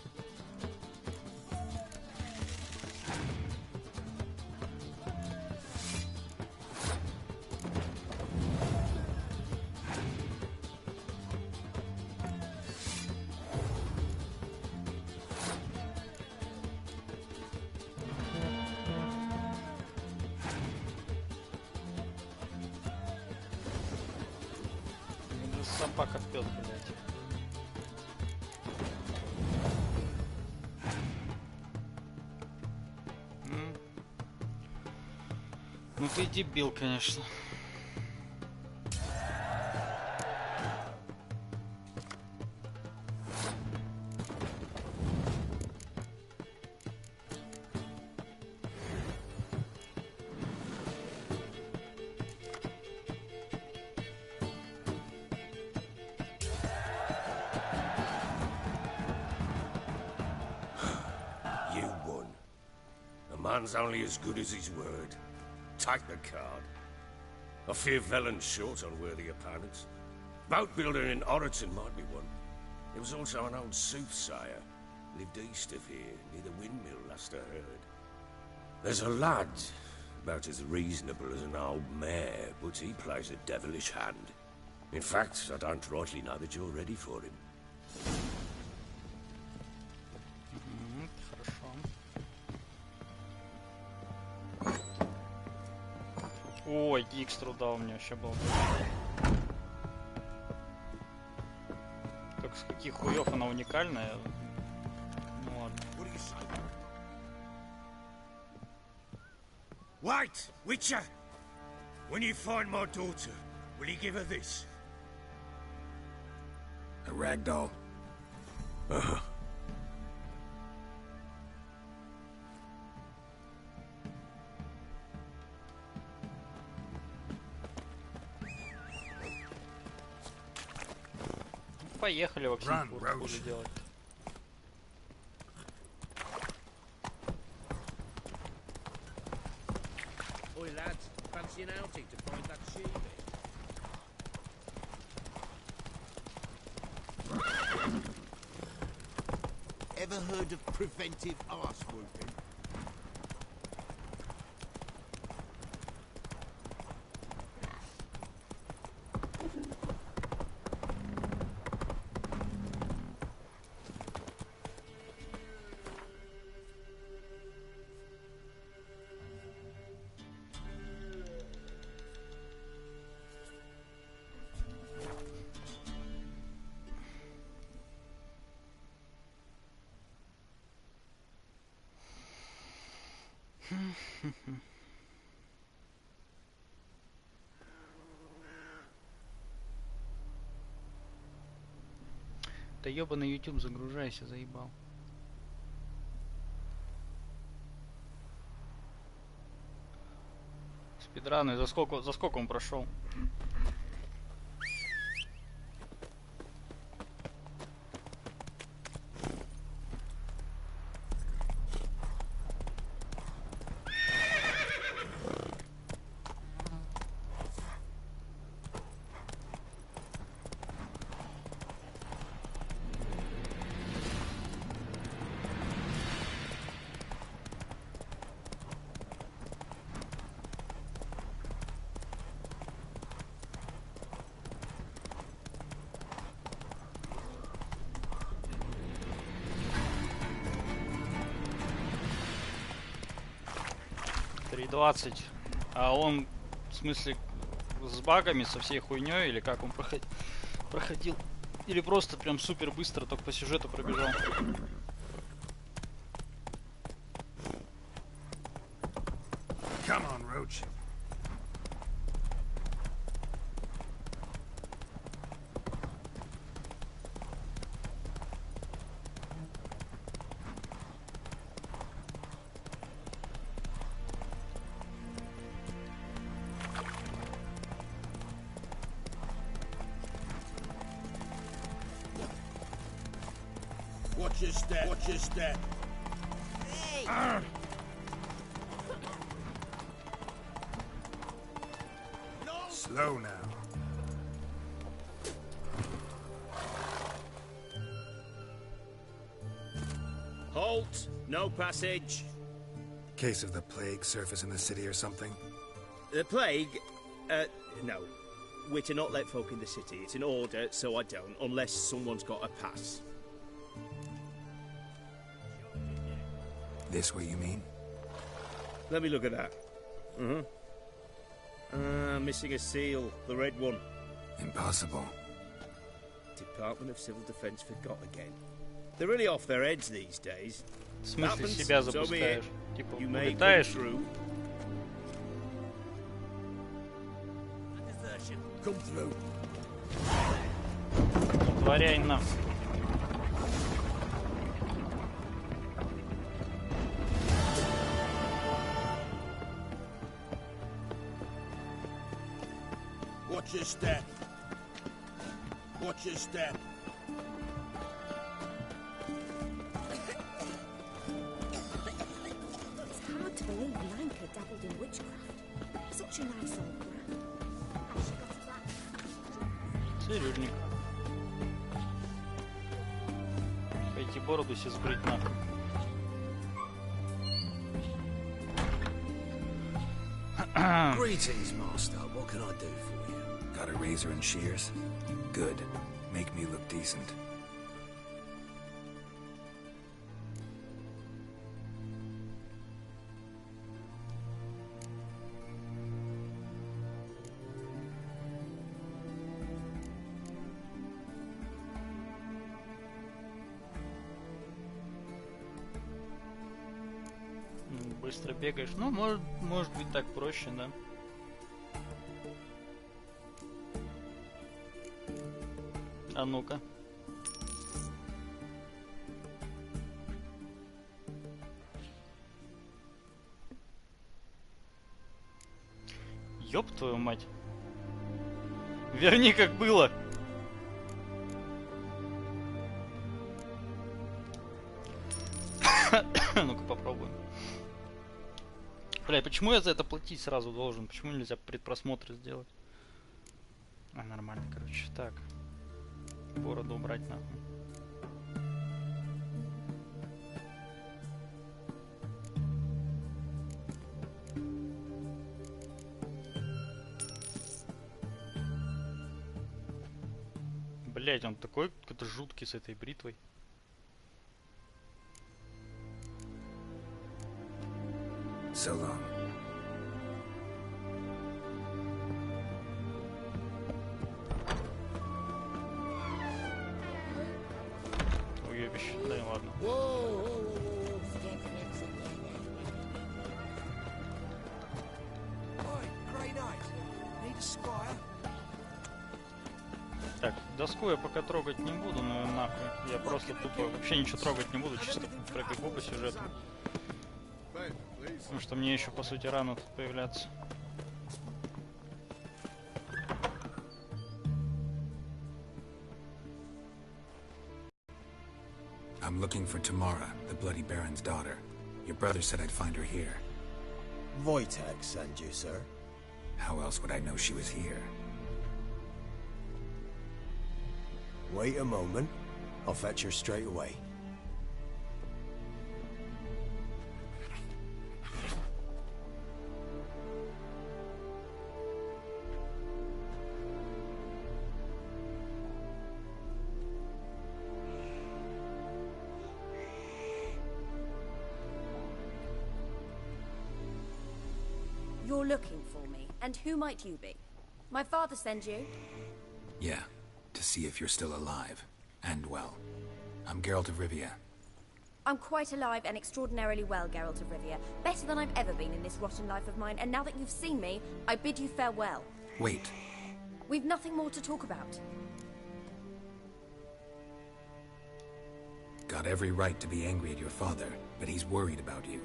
Собака пёт, блядь. Ну ты дебил, конечно. You won. A man's only as good as his word. Take the card. I fear Velen's short on worthy opponents. Boat builder in Oroton might be one. There was also an old soothsayer. Lived east of here, near the windmill, last I heard. There's a lad, about as reasonable as an old mare, but he plays a devilish hand. In fact, I don't rightly know that you're ready for him. Ой, Икс труда у меня вообще был. Только с каких хуев она уникальная? Ну ладно. Wait, Witcher! When you find my daughter, will you give her this? A ragdoll. Uh-huh. Поехали вообще, буду делать. Oi lads, fancy an outing to find that sheep? Ever heard of preventive arse whooping? Да ёбаный YouTube, загружайся, заебал. Спидраны, за сколько он прошел? А он, в смысле, с багами, со всей хуйней, или как он проходил? Или просто прям супер быстро, только по сюжету пробежал? Come on, Roach. Watch your step. Watch your step. Hey. Slow now. Halt! No passage. Case of the plague surface in the city or something? The plague? No. We're to not let folk in the city. It's an order, so I don't, unless someone's got a pass. This way, you mean? Let me look at that. Missing a seal. The red one. Impossible. Department of Civil Defense forgot again. They're really off their heads these days. В смысле себя So be it. запускаешь? Типа, You may come улетаешь? through. Come through. Творяй нахуй. Watch your step. Watch your step. It's hard to believe Lanka dabbled in witchcraft. Such a nice old grand. Цирюльник. Пойти бороду себе сбрить нахуй. Greetings, master. What can I do for you? Got a razor and shears? Good. Make me look decent. Быстро бегаешь. Ну, может быть так проще, да? А ну-ка. Ёб твою мать. Верни, как было. Ну-ка попробуем. Бля, почему я за это платить сразу должен? Почему нельзя предпросмотр сделать? А, нормально, короче. Так. Бороду убрать нахуй. Блять, он такой какой-то жуткий с этой бритвой. So long. Уебище, да и ладно. Так, доску я пока трогать не буду, но нахуй. Я просто тупо вообще ничего трогать не буду, чисто пробегу по сюжету. Потому что мне еще по сути рано тут появляться. I'm looking for Tamara, the Bloody Baron's daughter. Your brother said I'd find her here. Wojtek sent you, sir. How else would I know she was here? Wait a moment. I'll fetch her straight away. You're looking for me, and who might you be? My father sends you? Yeah, to see if you're still alive. And well. I'm Geralt of Rivia. I'm quite alive and extraordinarily well, Geralt of Rivia. Better than I've ever been in this rotten life of mine, and now that you've seen me, I bid you farewell. Wait. We've nothing more to talk about. Got every right to be angry at your father, but he's worried about you.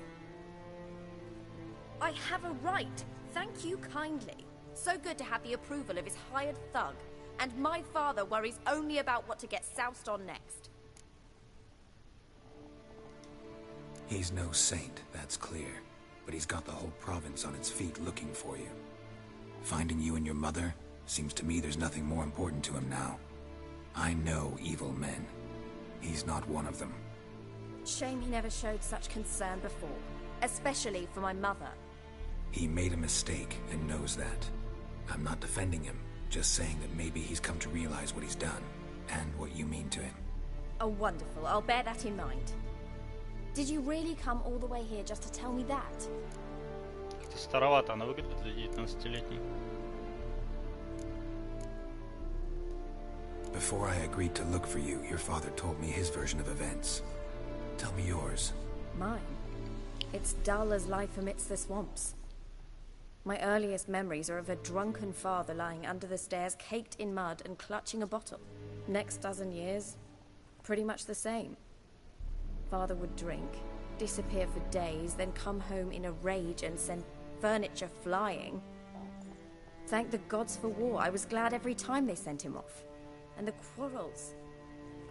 I have a right. Thank you kindly. So good to have the approval of his hired thug. And my father worries only about what to get soused on next. He's no saint, that's clear. But he's got the whole province on its feet looking for you. Finding you and your mother, seems to me there's nothing more important to him now. I know evil men. He's not one of them. Shame he never showed such concern before. Especially for my mother. He made a mistake and knows that. I'm not defending him, just saying that maybe he's come to realize what he's done, and what you mean to him. Oh, wonderful. I'll bear that in mind. Did you really come all the way here just to tell me that? Это старовато, она выглядит для 19-летней. Before I agreed to look for you, your father told me his version of events. Tell me yours. Mine? It's dull as life amidst the swamps. My earliest memories are of a drunken father lying under the stairs, caked in mud and clutching a bottle. Next dozen years, pretty much the same. Father would drink, disappear for days, then come home in a rage and send furniture flying. Thank the gods for war. I was glad every time they sent him off. And the quarrels.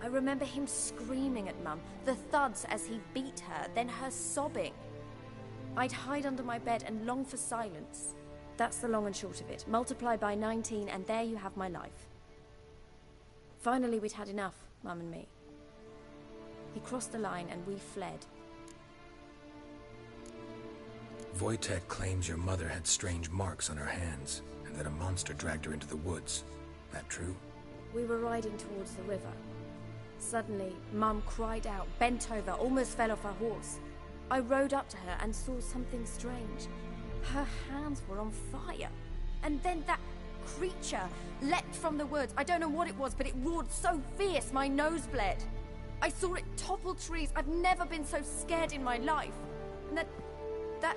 I remember him screaming at Mum, the thuds as he beat her, then her sobbing. I'd hide under my bed and long for silence. That's the long and short of it. Multiply by 19 and there you have my life. Finally we'd had enough, Mum and me. He crossed the line and we fled. Wojtek claims your mother had strange marks on her hands, and that a monster dragged her into the woods. That true? We were riding towards the river. Suddenly, Mum cried out, bent over, almost fell off her horse. I rode up to her and saw something strange. Her hands were on fire. And then that creature leapt from the woods. I don't know what it was, but it roared so fierce my nose bled. I saw it topple trees. I've never been so scared in my life. And that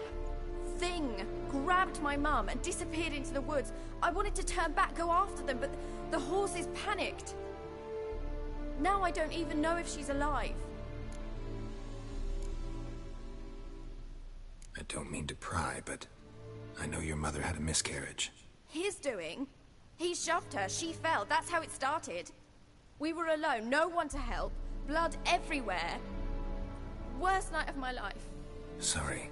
thing grabbed my mum and disappeared into the woods. I wanted to turn back, go after them, but the horses panicked. Now I don't even know if she's alive. I don't mean to pry, but I know your mother had a miscarriage. His doing? He shoved her, she fell, that's how it started. We were alone, no one to help, blood everywhere. Worst night of my life. Sorry.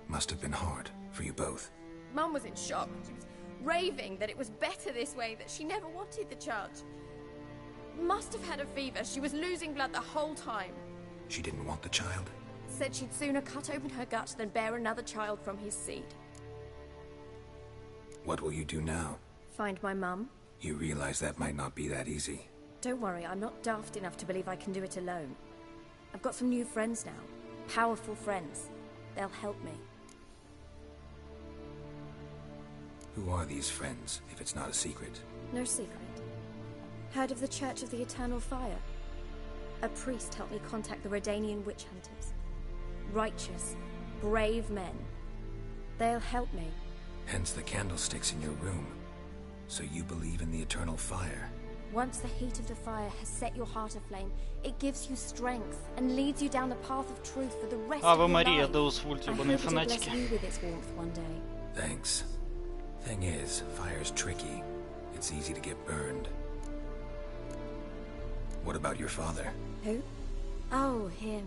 Must have been hard for you both. Mum was in shock. She was raving that it was better this way, that she never wanted the child. Must have had a fever. She was losing blood the whole time. She didn't want the child? Said she'd sooner cut open her gut than bear another child from his seed. What will you do now? Find my mum. You realize that might not be that easy. Don't worry, I'm not daft enough to believe I can do it alone. I've got some new friends now. Powerful friends. They'll help me. Who are these friends, if it's not a secret? No secret. Heard of the Church of the Eternal Fire? A priest helped me contact the Redanian witch hunters. Righteous, brave men. They'll help me. Hence the candlesticks in your room. So you believe in the eternal fire? Once the heat of the fire has set your heart aflame, it gives you strength and leads you down the path of truth for the rest of your life. Мария, Deus Vult, I hope ебаные it'll bless фанатики. you with its warmth one day. Thanks. Thing is, fire's tricky. It's easy to get burned. What about your father? Who? Oh, him.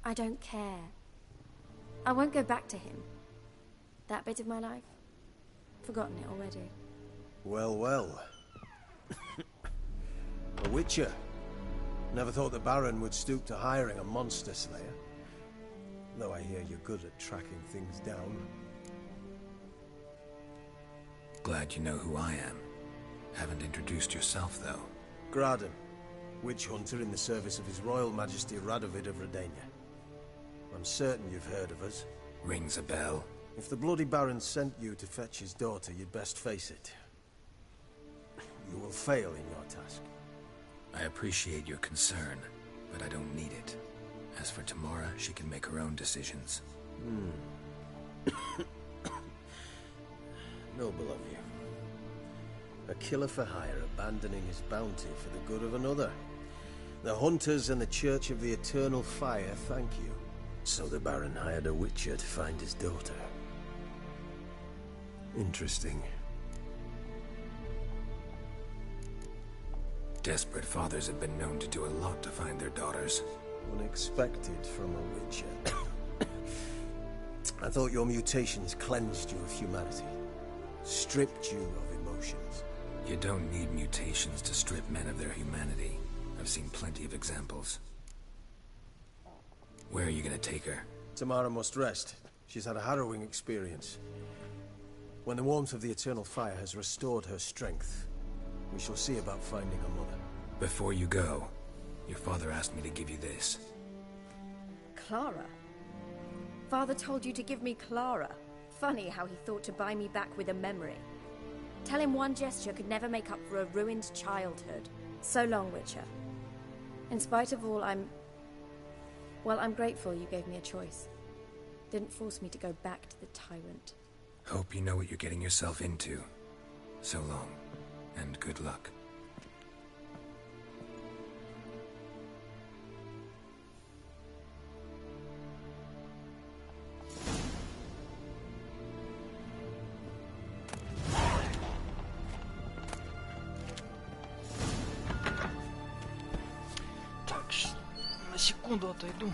I don't care. I won't go back to him. That bit of my life? Forgotten it already. Well, well. A witcher. Never thought the Baron would stoop to hiring a monster slayer. Though I hear you're good at tracking things down. Glad you know who I am. Haven't introduced yourself, though. Graden, witch hunter in the service of His Royal Majesty Radovid of Redania. I'm certain you've heard of us. Rings a bell. If the Bloody Baron sent you to fetch his daughter, you'd best face it. You will fail in your task. I appreciate your concern, but I don't need it. As for Tamara, she can make her own decisions. Noble of you. A killer for hire abandoning his bounty for the good of another. The hunters and the Church of the Eternal Fire thank you. So the Baron hired a witcher to find his daughter. Interesting. Desperate fathers have been known to do a lot to find their daughters. Unexpected from a witcher. I thought your mutations cleansed you of humanity. Stripped you of emotions. You don't need mutations to strip men of their humanity. I've seen plenty of examples. Where are you gonna take her? Tamara must rest. She's had a harrowing experience. When the warmth of the Eternal Fire has restored her strength, we shall see about finding her mother. Before you go, your father asked me to give you this. Clara? Father told you to give me Clara. Funny how he thought to buy me back with a memory. Tell him one gesture could never make up for a ruined childhood. So long, Witcher. In spite of all, I'm grateful you gave me a choice. Didn't force me to go back to the tyrant. Hope you know what you're getting yourself into. So long, and good luck. Так, на секунду отойду.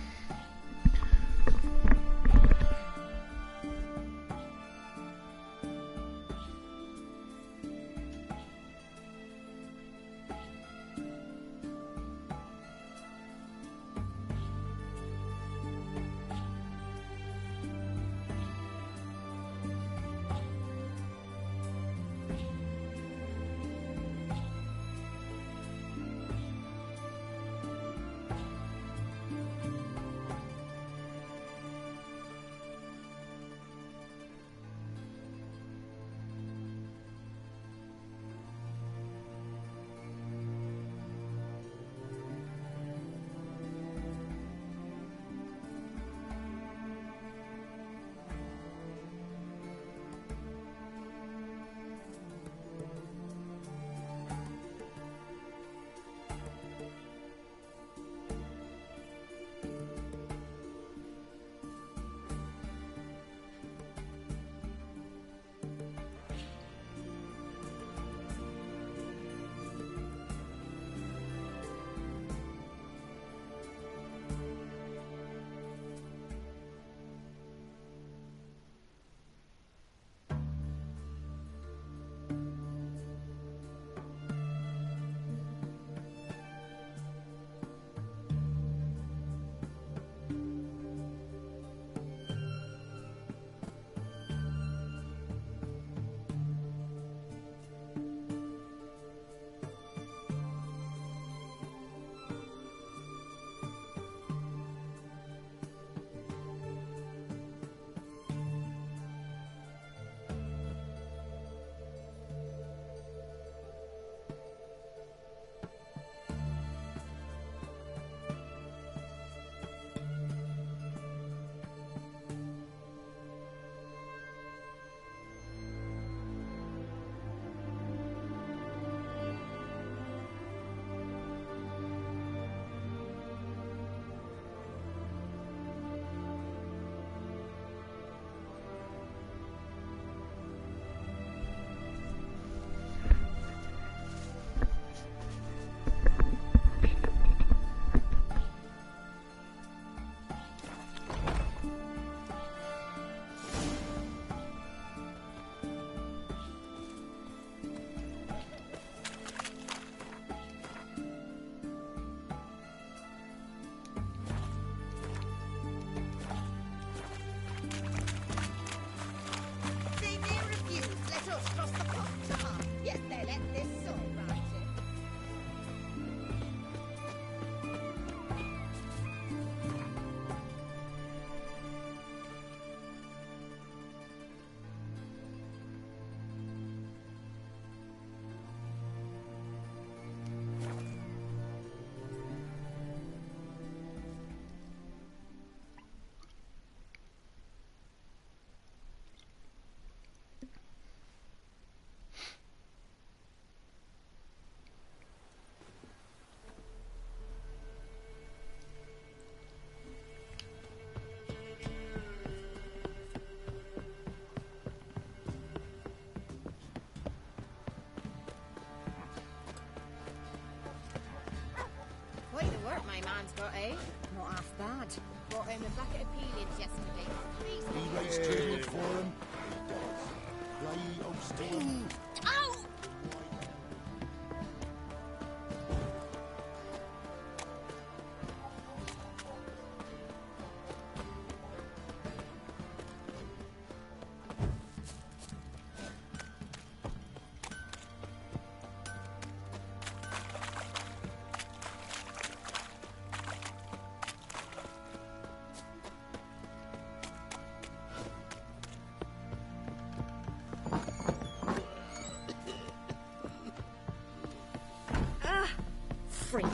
Scott, eh? Not half bad. Brought home a bucket of peelings yesterday. He raised tribute for him. Play obstinate. Ow! Freak.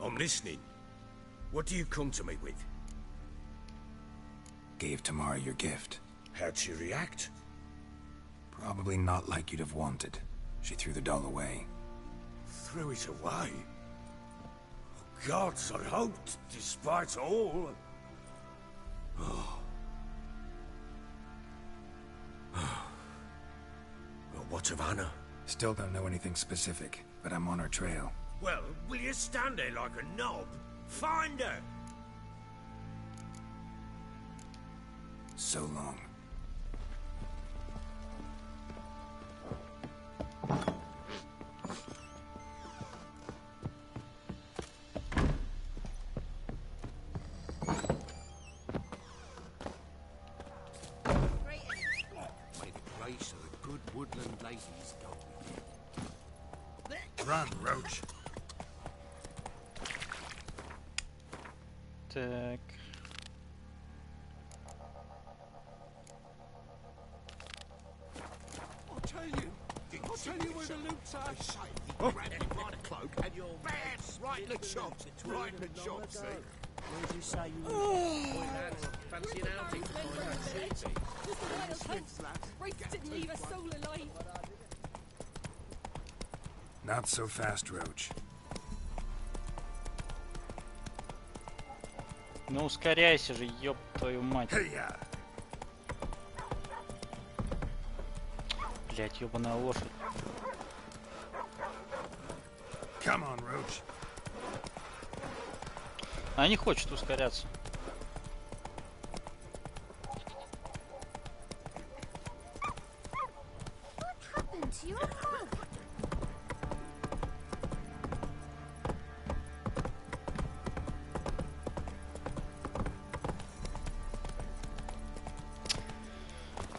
I'm listening. What do you come to me with? Gave Tamara your gift. How'd she react? Probably not like you'd have wanted. She threw the doll away. Threw it away? Oh, gods, I hoped, despite all... Oh. Well, what of Anna? Still don't know anything specific, but I'm on her trail. Well, will you stand there like a knob? Find her! So long. Run, Roach. Так. I'll tell you where the loot's at. Oh. Grab you by the cloak and you're bam! Right in the chops. Right in the chops, see? Where did you say you were? Boy, lads, fancy an outing to find that city. Just a wild hunt. Race didn't leave a soul alive. Not so fast, Roach. Ну ускоряйся же, ёб твою мать. Блять, ёбаная лошадь. Come on, Roach. Она не хочет ускоряться. What happened to your mug?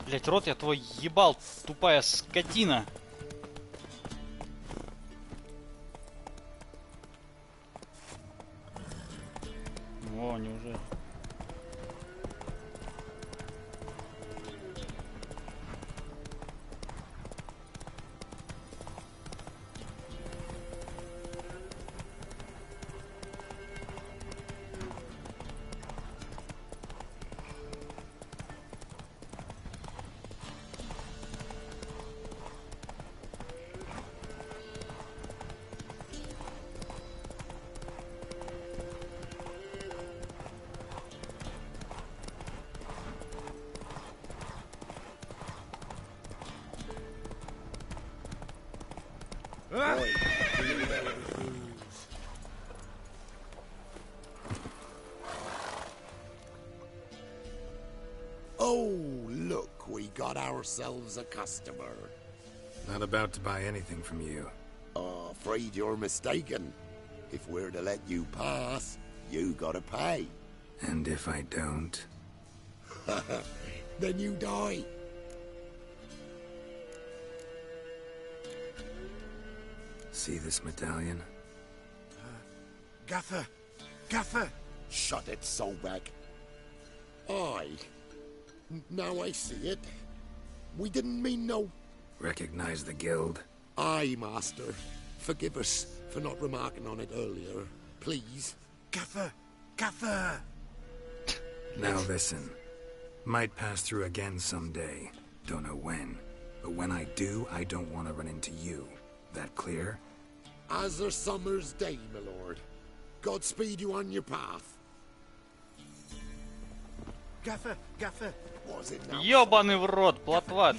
Блять, рот я твой ебал, тупая скотина. О, неужели? Oh, look, we got ourselves a customer. Not about to buy anything from you. Afraid you're mistaken. If we're to let you pass, you gotta pay. And if I don't? Then you die. See this medallion? Gaffer! Gaffer! Shut it, Solbag. Aye. Now I see it. We didn't mean no... Recognize the guild? Aye, Master. Forgive us for not remarking on it earlier. Please. Gaffer! Gaffer! Now listen. Might pass through again someday. Don't know when. But when I do, I don't want to run into you. That clear? As a summer's day, my lord. Godspeed you on your path. Gaffer! Gaffer! Was it now? Ёбаный в рот, плотва.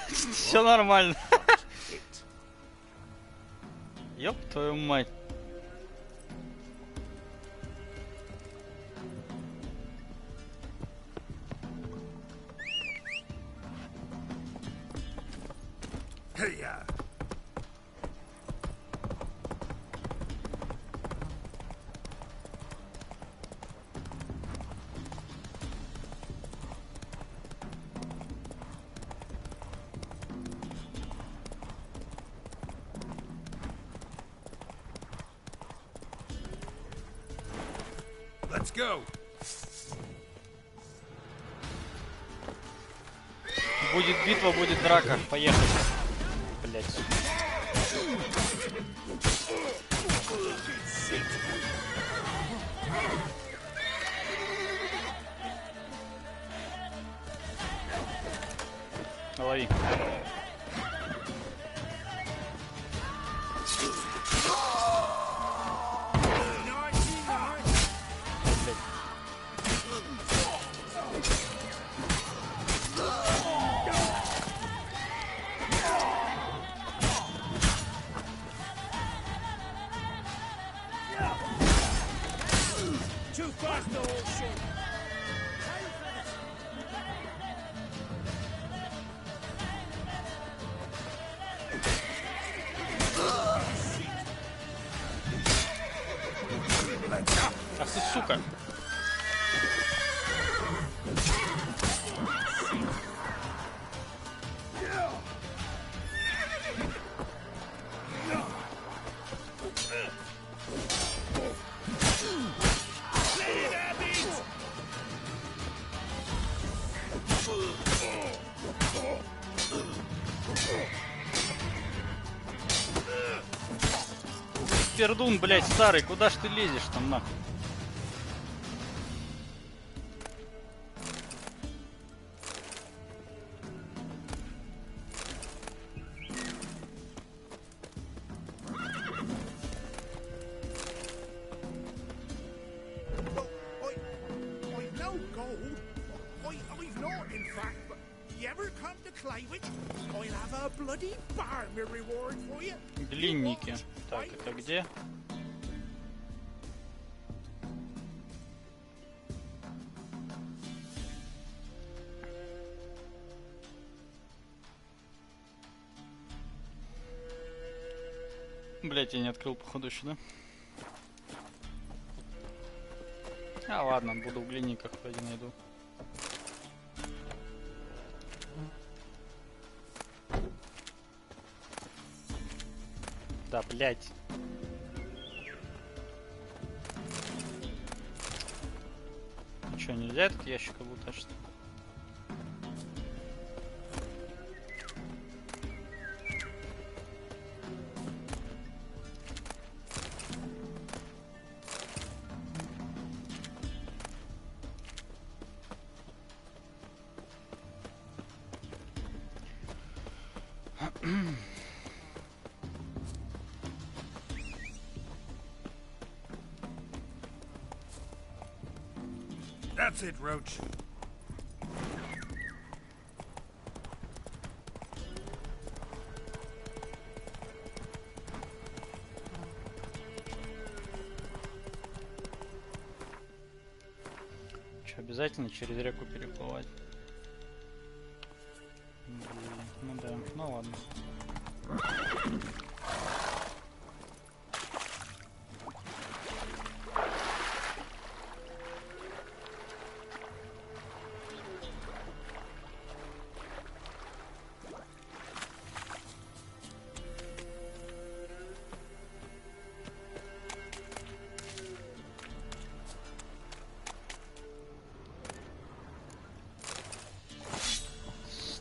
Все нормально. Ёб твою мать. Hey-ya. Let's go. Будет битва, будет драка. Поехали. Блять. Лови. Ах ты, сука. Пердун, блядь, старый, куда ж ты лезешь там, нахуй? I've no gold. I've not, in fact, but you ever come to claim it, I'll have a bloody barmy reward for you. Длинники. Так, это где? Блять, я не открыл, походу, еще, да? А, ладно, буду в глинниках, пойди найду. Да, блять. Ну что, нельзя этот ящик облутать, что ли? That's it, Roach. Че, обязательно через реку переплывать? Блин, ну да, ну ладно.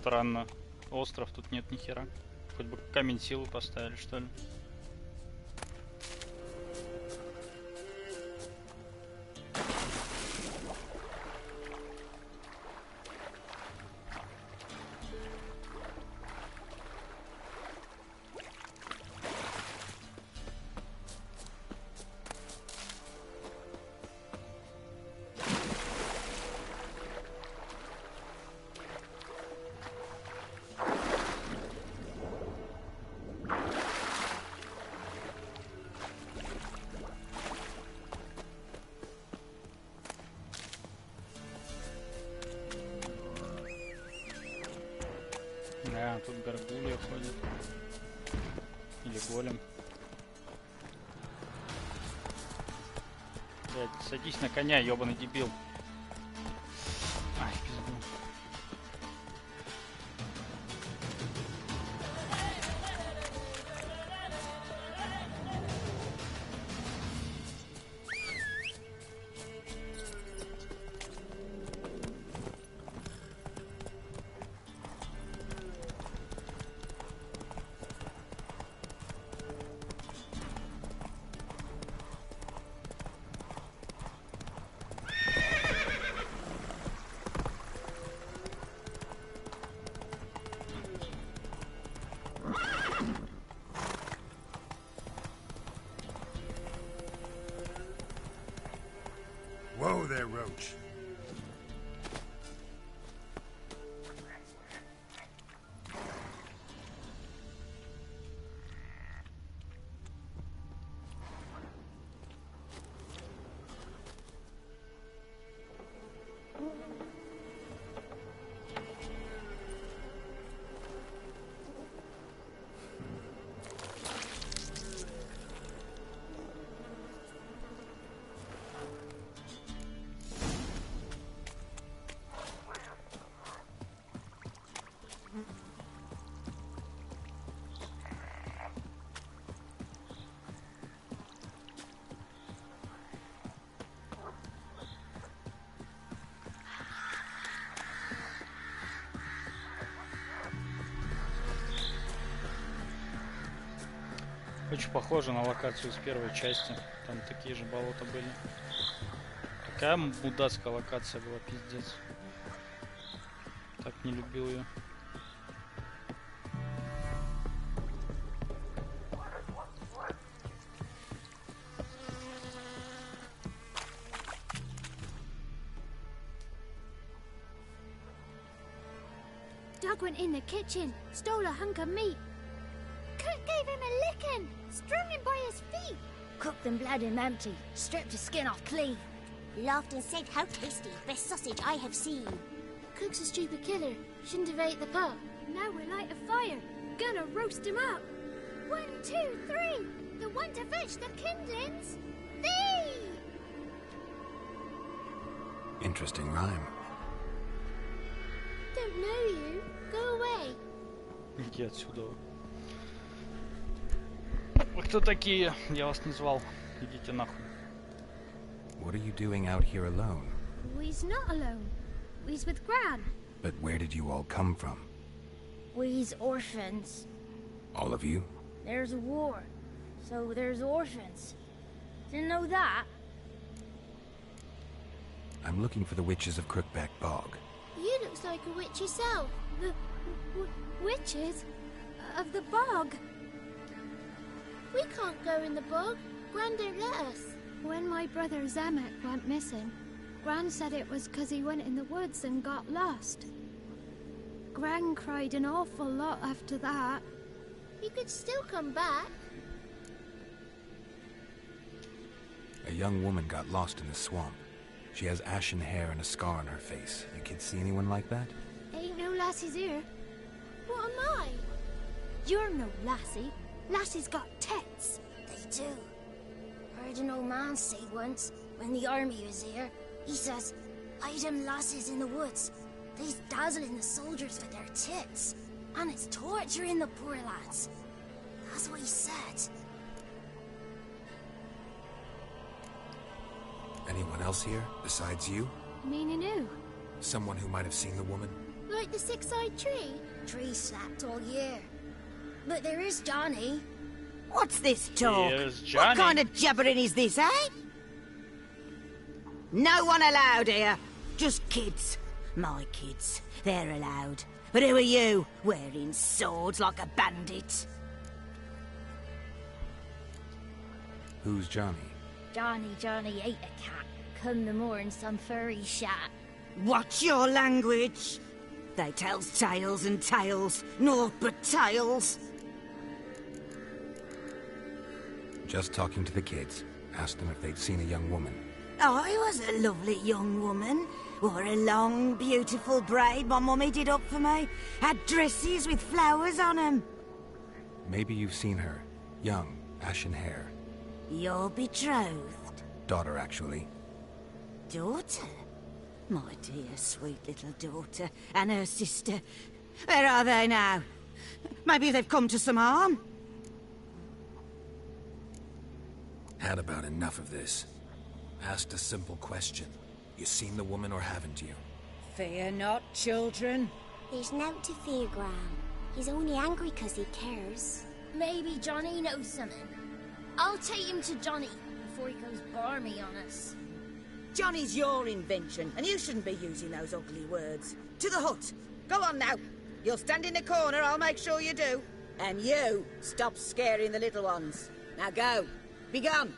Странно. Остров тут нет ни хера. Хоть бы камень силы поставили, что ли. А, тут горгулья ходит. Или голем. Блядь, садись на коня, ёбаный дебил. Ай, пизду. Whoa there, Roach. Очень похоже на локацию из первой части. Там такие же болота были. Такая мудацкая локация была, пиздец. Так не любил ее. Doug went in the kitchen, stole a hunk of meat. Cook gave him a licking, strung him by his feet. Cooked and bled him empty, stripped his skin off clean. Laughed and said, how tasty, best sausage I have seen. Cook's a stupid killer, shouldn't have ate the pup. Now we'll light a fire, gonna roast him up. 1, 2, 3, the one to fetch the kindlings. Thee! Interesting rhyme. Don't know you, go away. Иди отсюда. Вы кто такие? Я вас не звал. Идите нахуй. What are you doing out here alone? We's not alone. We's with Gran. But where did you all come from? We's orphans. All of you? There's a war, so there's orphans. Didn't know that? I'm looking for the witches of Crookback Bog. You looks like a witch yourself. The witches of the bog. We can't go in the bog. Gran don't let us. When my brother Zamek went missing, Gran said it was 'cause he went in the woods and got lost. Gran cried an awful lot after that. He could still come back. A young woman got lost in the swamp. She has ashen hair and a scar on her face. You kids see anyone like that? Ain't no lassies here. What am I? You're no lassie. Lassie's got tits. They do. Heard an old man say once, when the army was here, he says, "I them lasses in the woods. They's dazzling the soldiers with their tits. And it's torturing the poor lads." That's what he said. Anyone else here, besides you? Meaning who? Someone who might have seen the woman? Like the six-eyed tree? Tree slapped all year. But there is Johnny. What's this talk? Here's Johnny. What kind of jabbering is this, eh? No one allowed here. Just kids. My kids. They're allowed. But who are you, wearing swords like a bandit? Who's Johnny? Johnny ate a cat. Come no more in some furry shat. Watch your language. They tells tales and tales, naught but tales. Just talking to the kids. Asked them if they'd seen a young woman. I was a lovely young woman. Wore a long, beautiful braid my mummy did up for me. Had dresses with flowers on them. Maybe you've seen her. Young, ashen hair. Your betrothed? Daughter, actually. Daughter? My dear, sweet little daughter. And her sister. Where are they now? Maybe they've come to some harm? Had about enough of this. Asked a simple question. You seen the woman or haven't you? Fear not, children. There's nought to fear, Gran. He's only angry 'cause he cares. Maybe Johnny knows something. I'll take him to Johnny before he goes barmy on us. Johnny's your invention, and you shouldn't be using those ugly words. To the hut. Go on now. You'll stand in the corner, I'll make sure you do. And you, stop scaring the little ones. Now go. Be gone.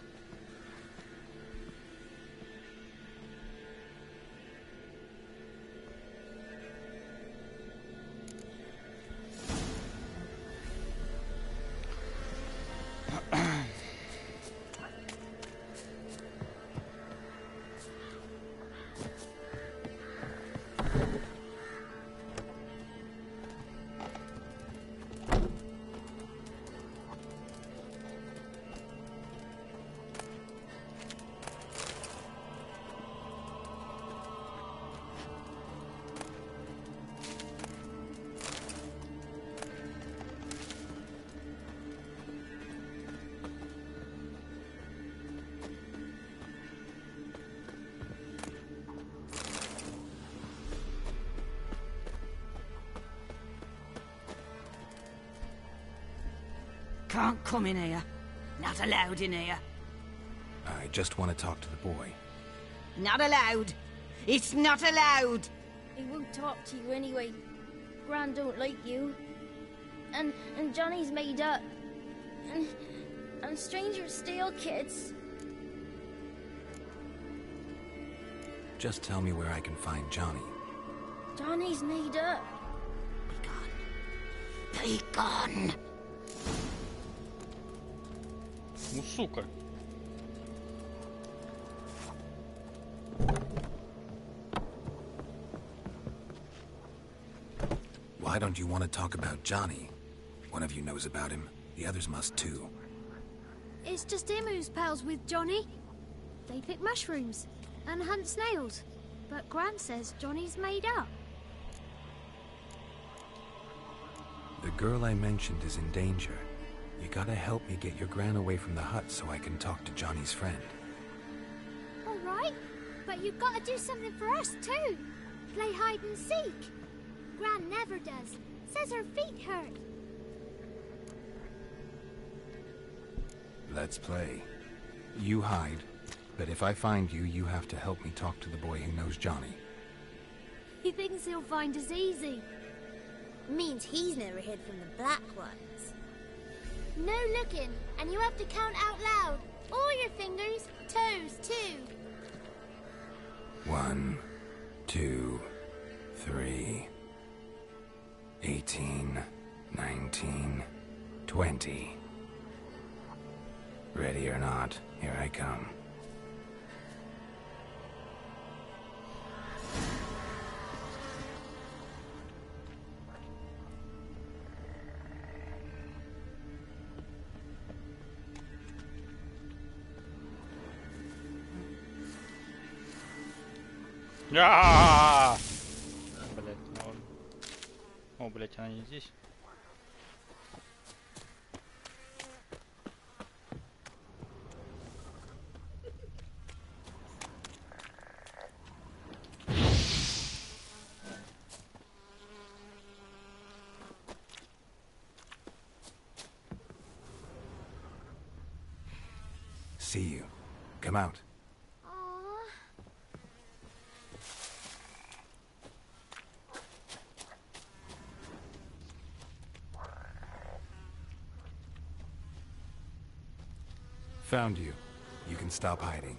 Can't come in here. Not allowed in here. I just want to talk to the boy. Not allowed. It's not allowed. He won't talk to you anyway. Gran don't like you. And Johnny's made up. And strangers steal kids. Just tell me where I can find Johnny. Johnny's made up. Be gone. Ну, сука. Why don't you want to talk about Johnny? One of you knows about him. The others must too. It's just him who's pals with Johnny. They pick mushrooms and hunt snails. But Gran says Johnny's made up. The girl I mentioned is in danger. You gotta help me get your gran away from the hut so I can talk to Johnny's friend. All right, but you've got to do something for us too. Play hide and seek. Gran never does. Says her feet hurt. Let's play. You hide, but if I find you, you have to help me talk to the boy who knows Johnny. He thinks he'll find us easy. Means he's never hid from the black ones. No looking, and you have to count out loud. All your fingers, toes too. 1, 2, 3, 18, 19, 20. Ready or not, here I come. Блять, ну... О, блять, она не здесь. See you. Come out. Found you. You can stop hiding.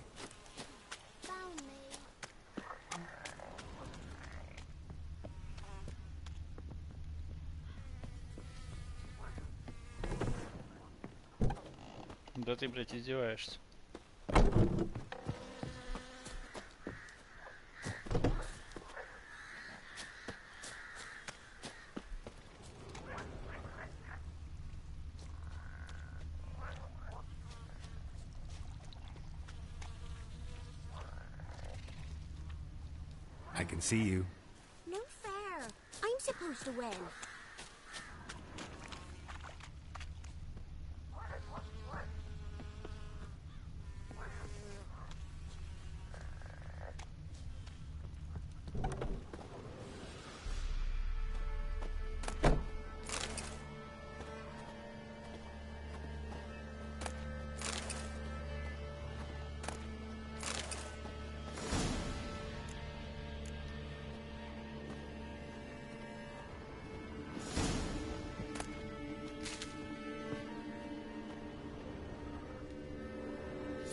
Да ты, блядь, издеваешься. I can see you. No fair. I'm supposed to win.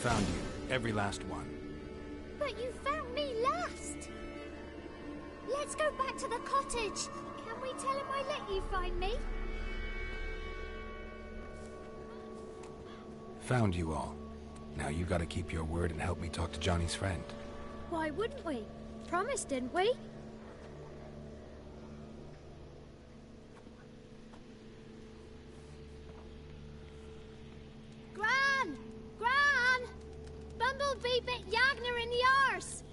Found you. Every last one. But you found me last. Let's go back to the cottage. Can we tell him I let you find me? Found you all. Now you gotta keep your word and help me talk to Johnny's friend. Why wouldn't we? Promised, didn't we? Gran! Gran! Bumblebee bit Yagner in the arse!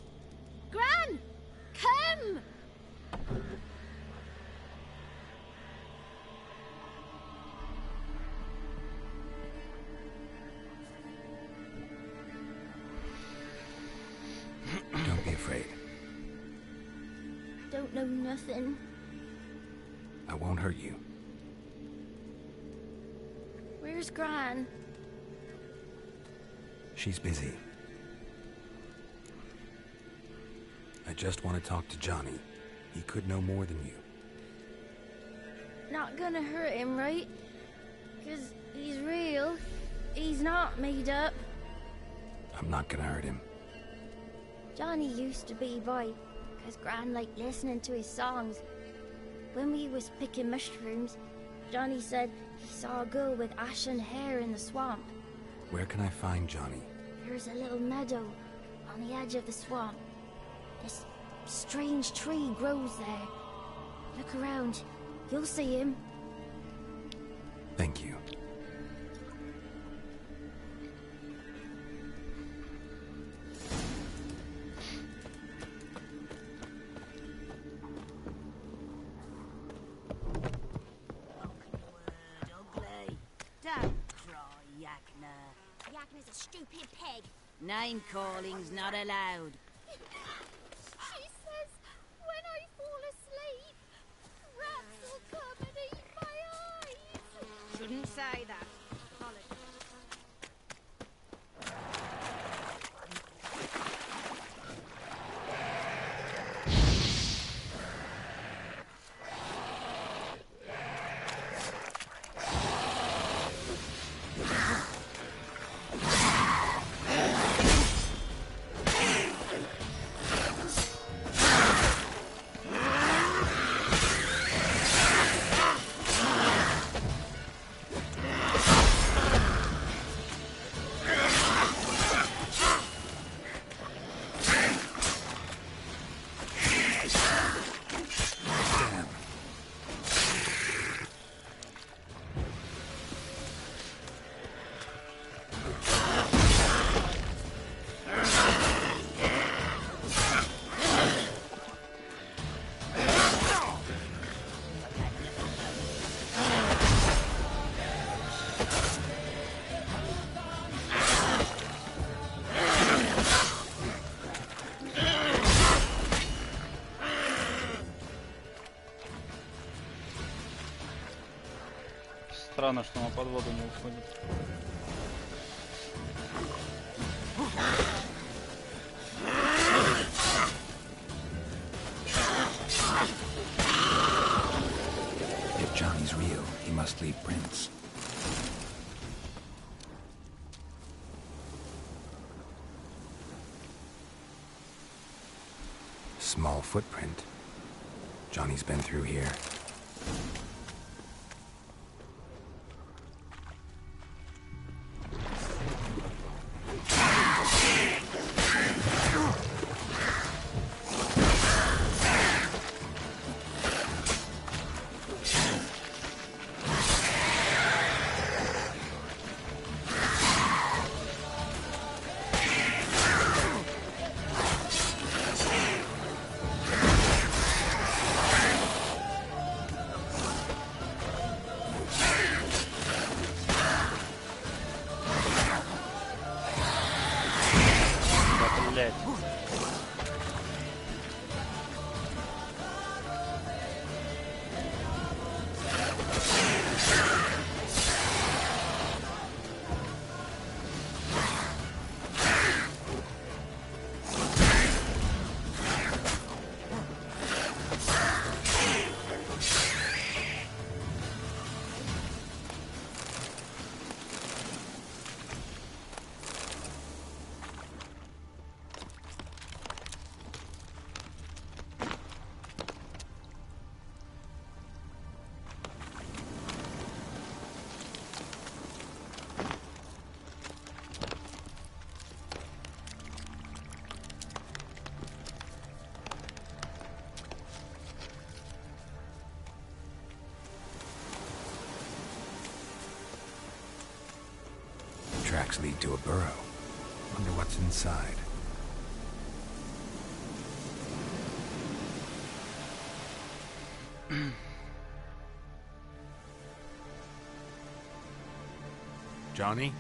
Gran! Come! Don't be afraid. Don't know nothing. I won't hurt you. Where's Gran? She's busy. I just want to talk to Johnny. He could know more than you. Not gonna hurt him, right? 'Cause he's real. He's not made up. I'm not gonna hurt him. Johnny used to be boy, 'cause Gran liked listening to his songs. When we was picking mushrooms, Johnny said he saw a girl with ashen hair in the swamp. Where can I find Johnny? There's a little meadow on the edge of the swamp. This strange tree grows there. Look around. You'll see him. Thank you. Don't cry, Yagner. Yagner's a stupid pig. Name calling's not allowed. She says when I fall asleep, rats will come and eat my eyes. Shouldn't say that. Странно, что на под воду не уходит. If Johnny's real, he must leave prints. Small footprint. Johnny's been through here. Tracks lead to a burrow. Wonder what's inside. Johnny?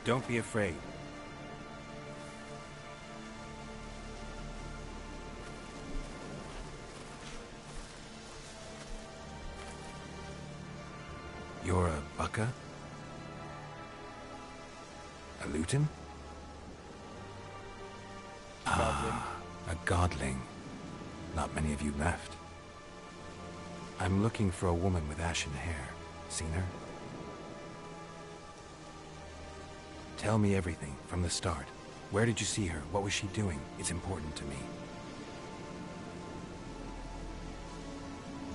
Don't be afraid. You're a bucka? A Luton? Ah, a godling. Not many of you left. I'm looking for a woman with ashen hair. Seen her? Tell me everything, from the start. Where did you see her? What was she doing? It's important to me.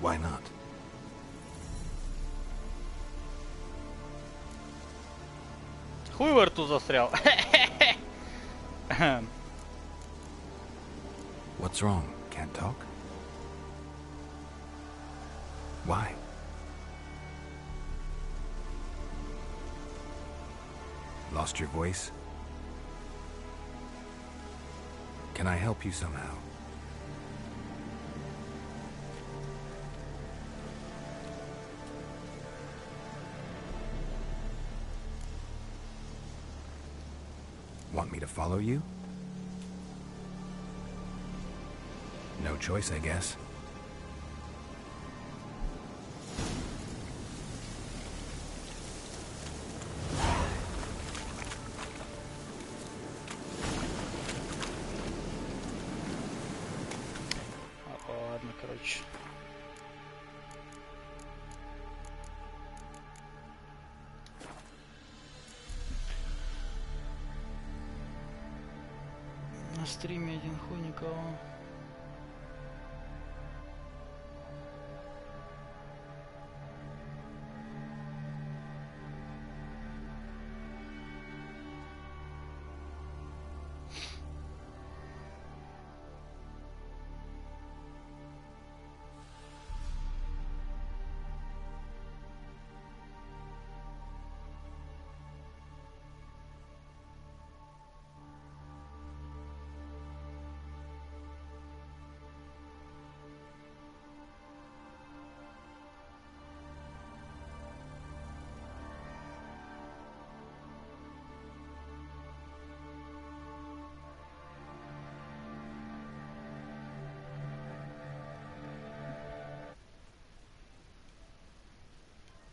Why not? Хуй во рту застрял. What's wrong? Can't talk? Why? Lost your voice? Can I help you somehow? Want me to follow you? No choice, I guess. Ладно, короче. На стриме один хуй никого.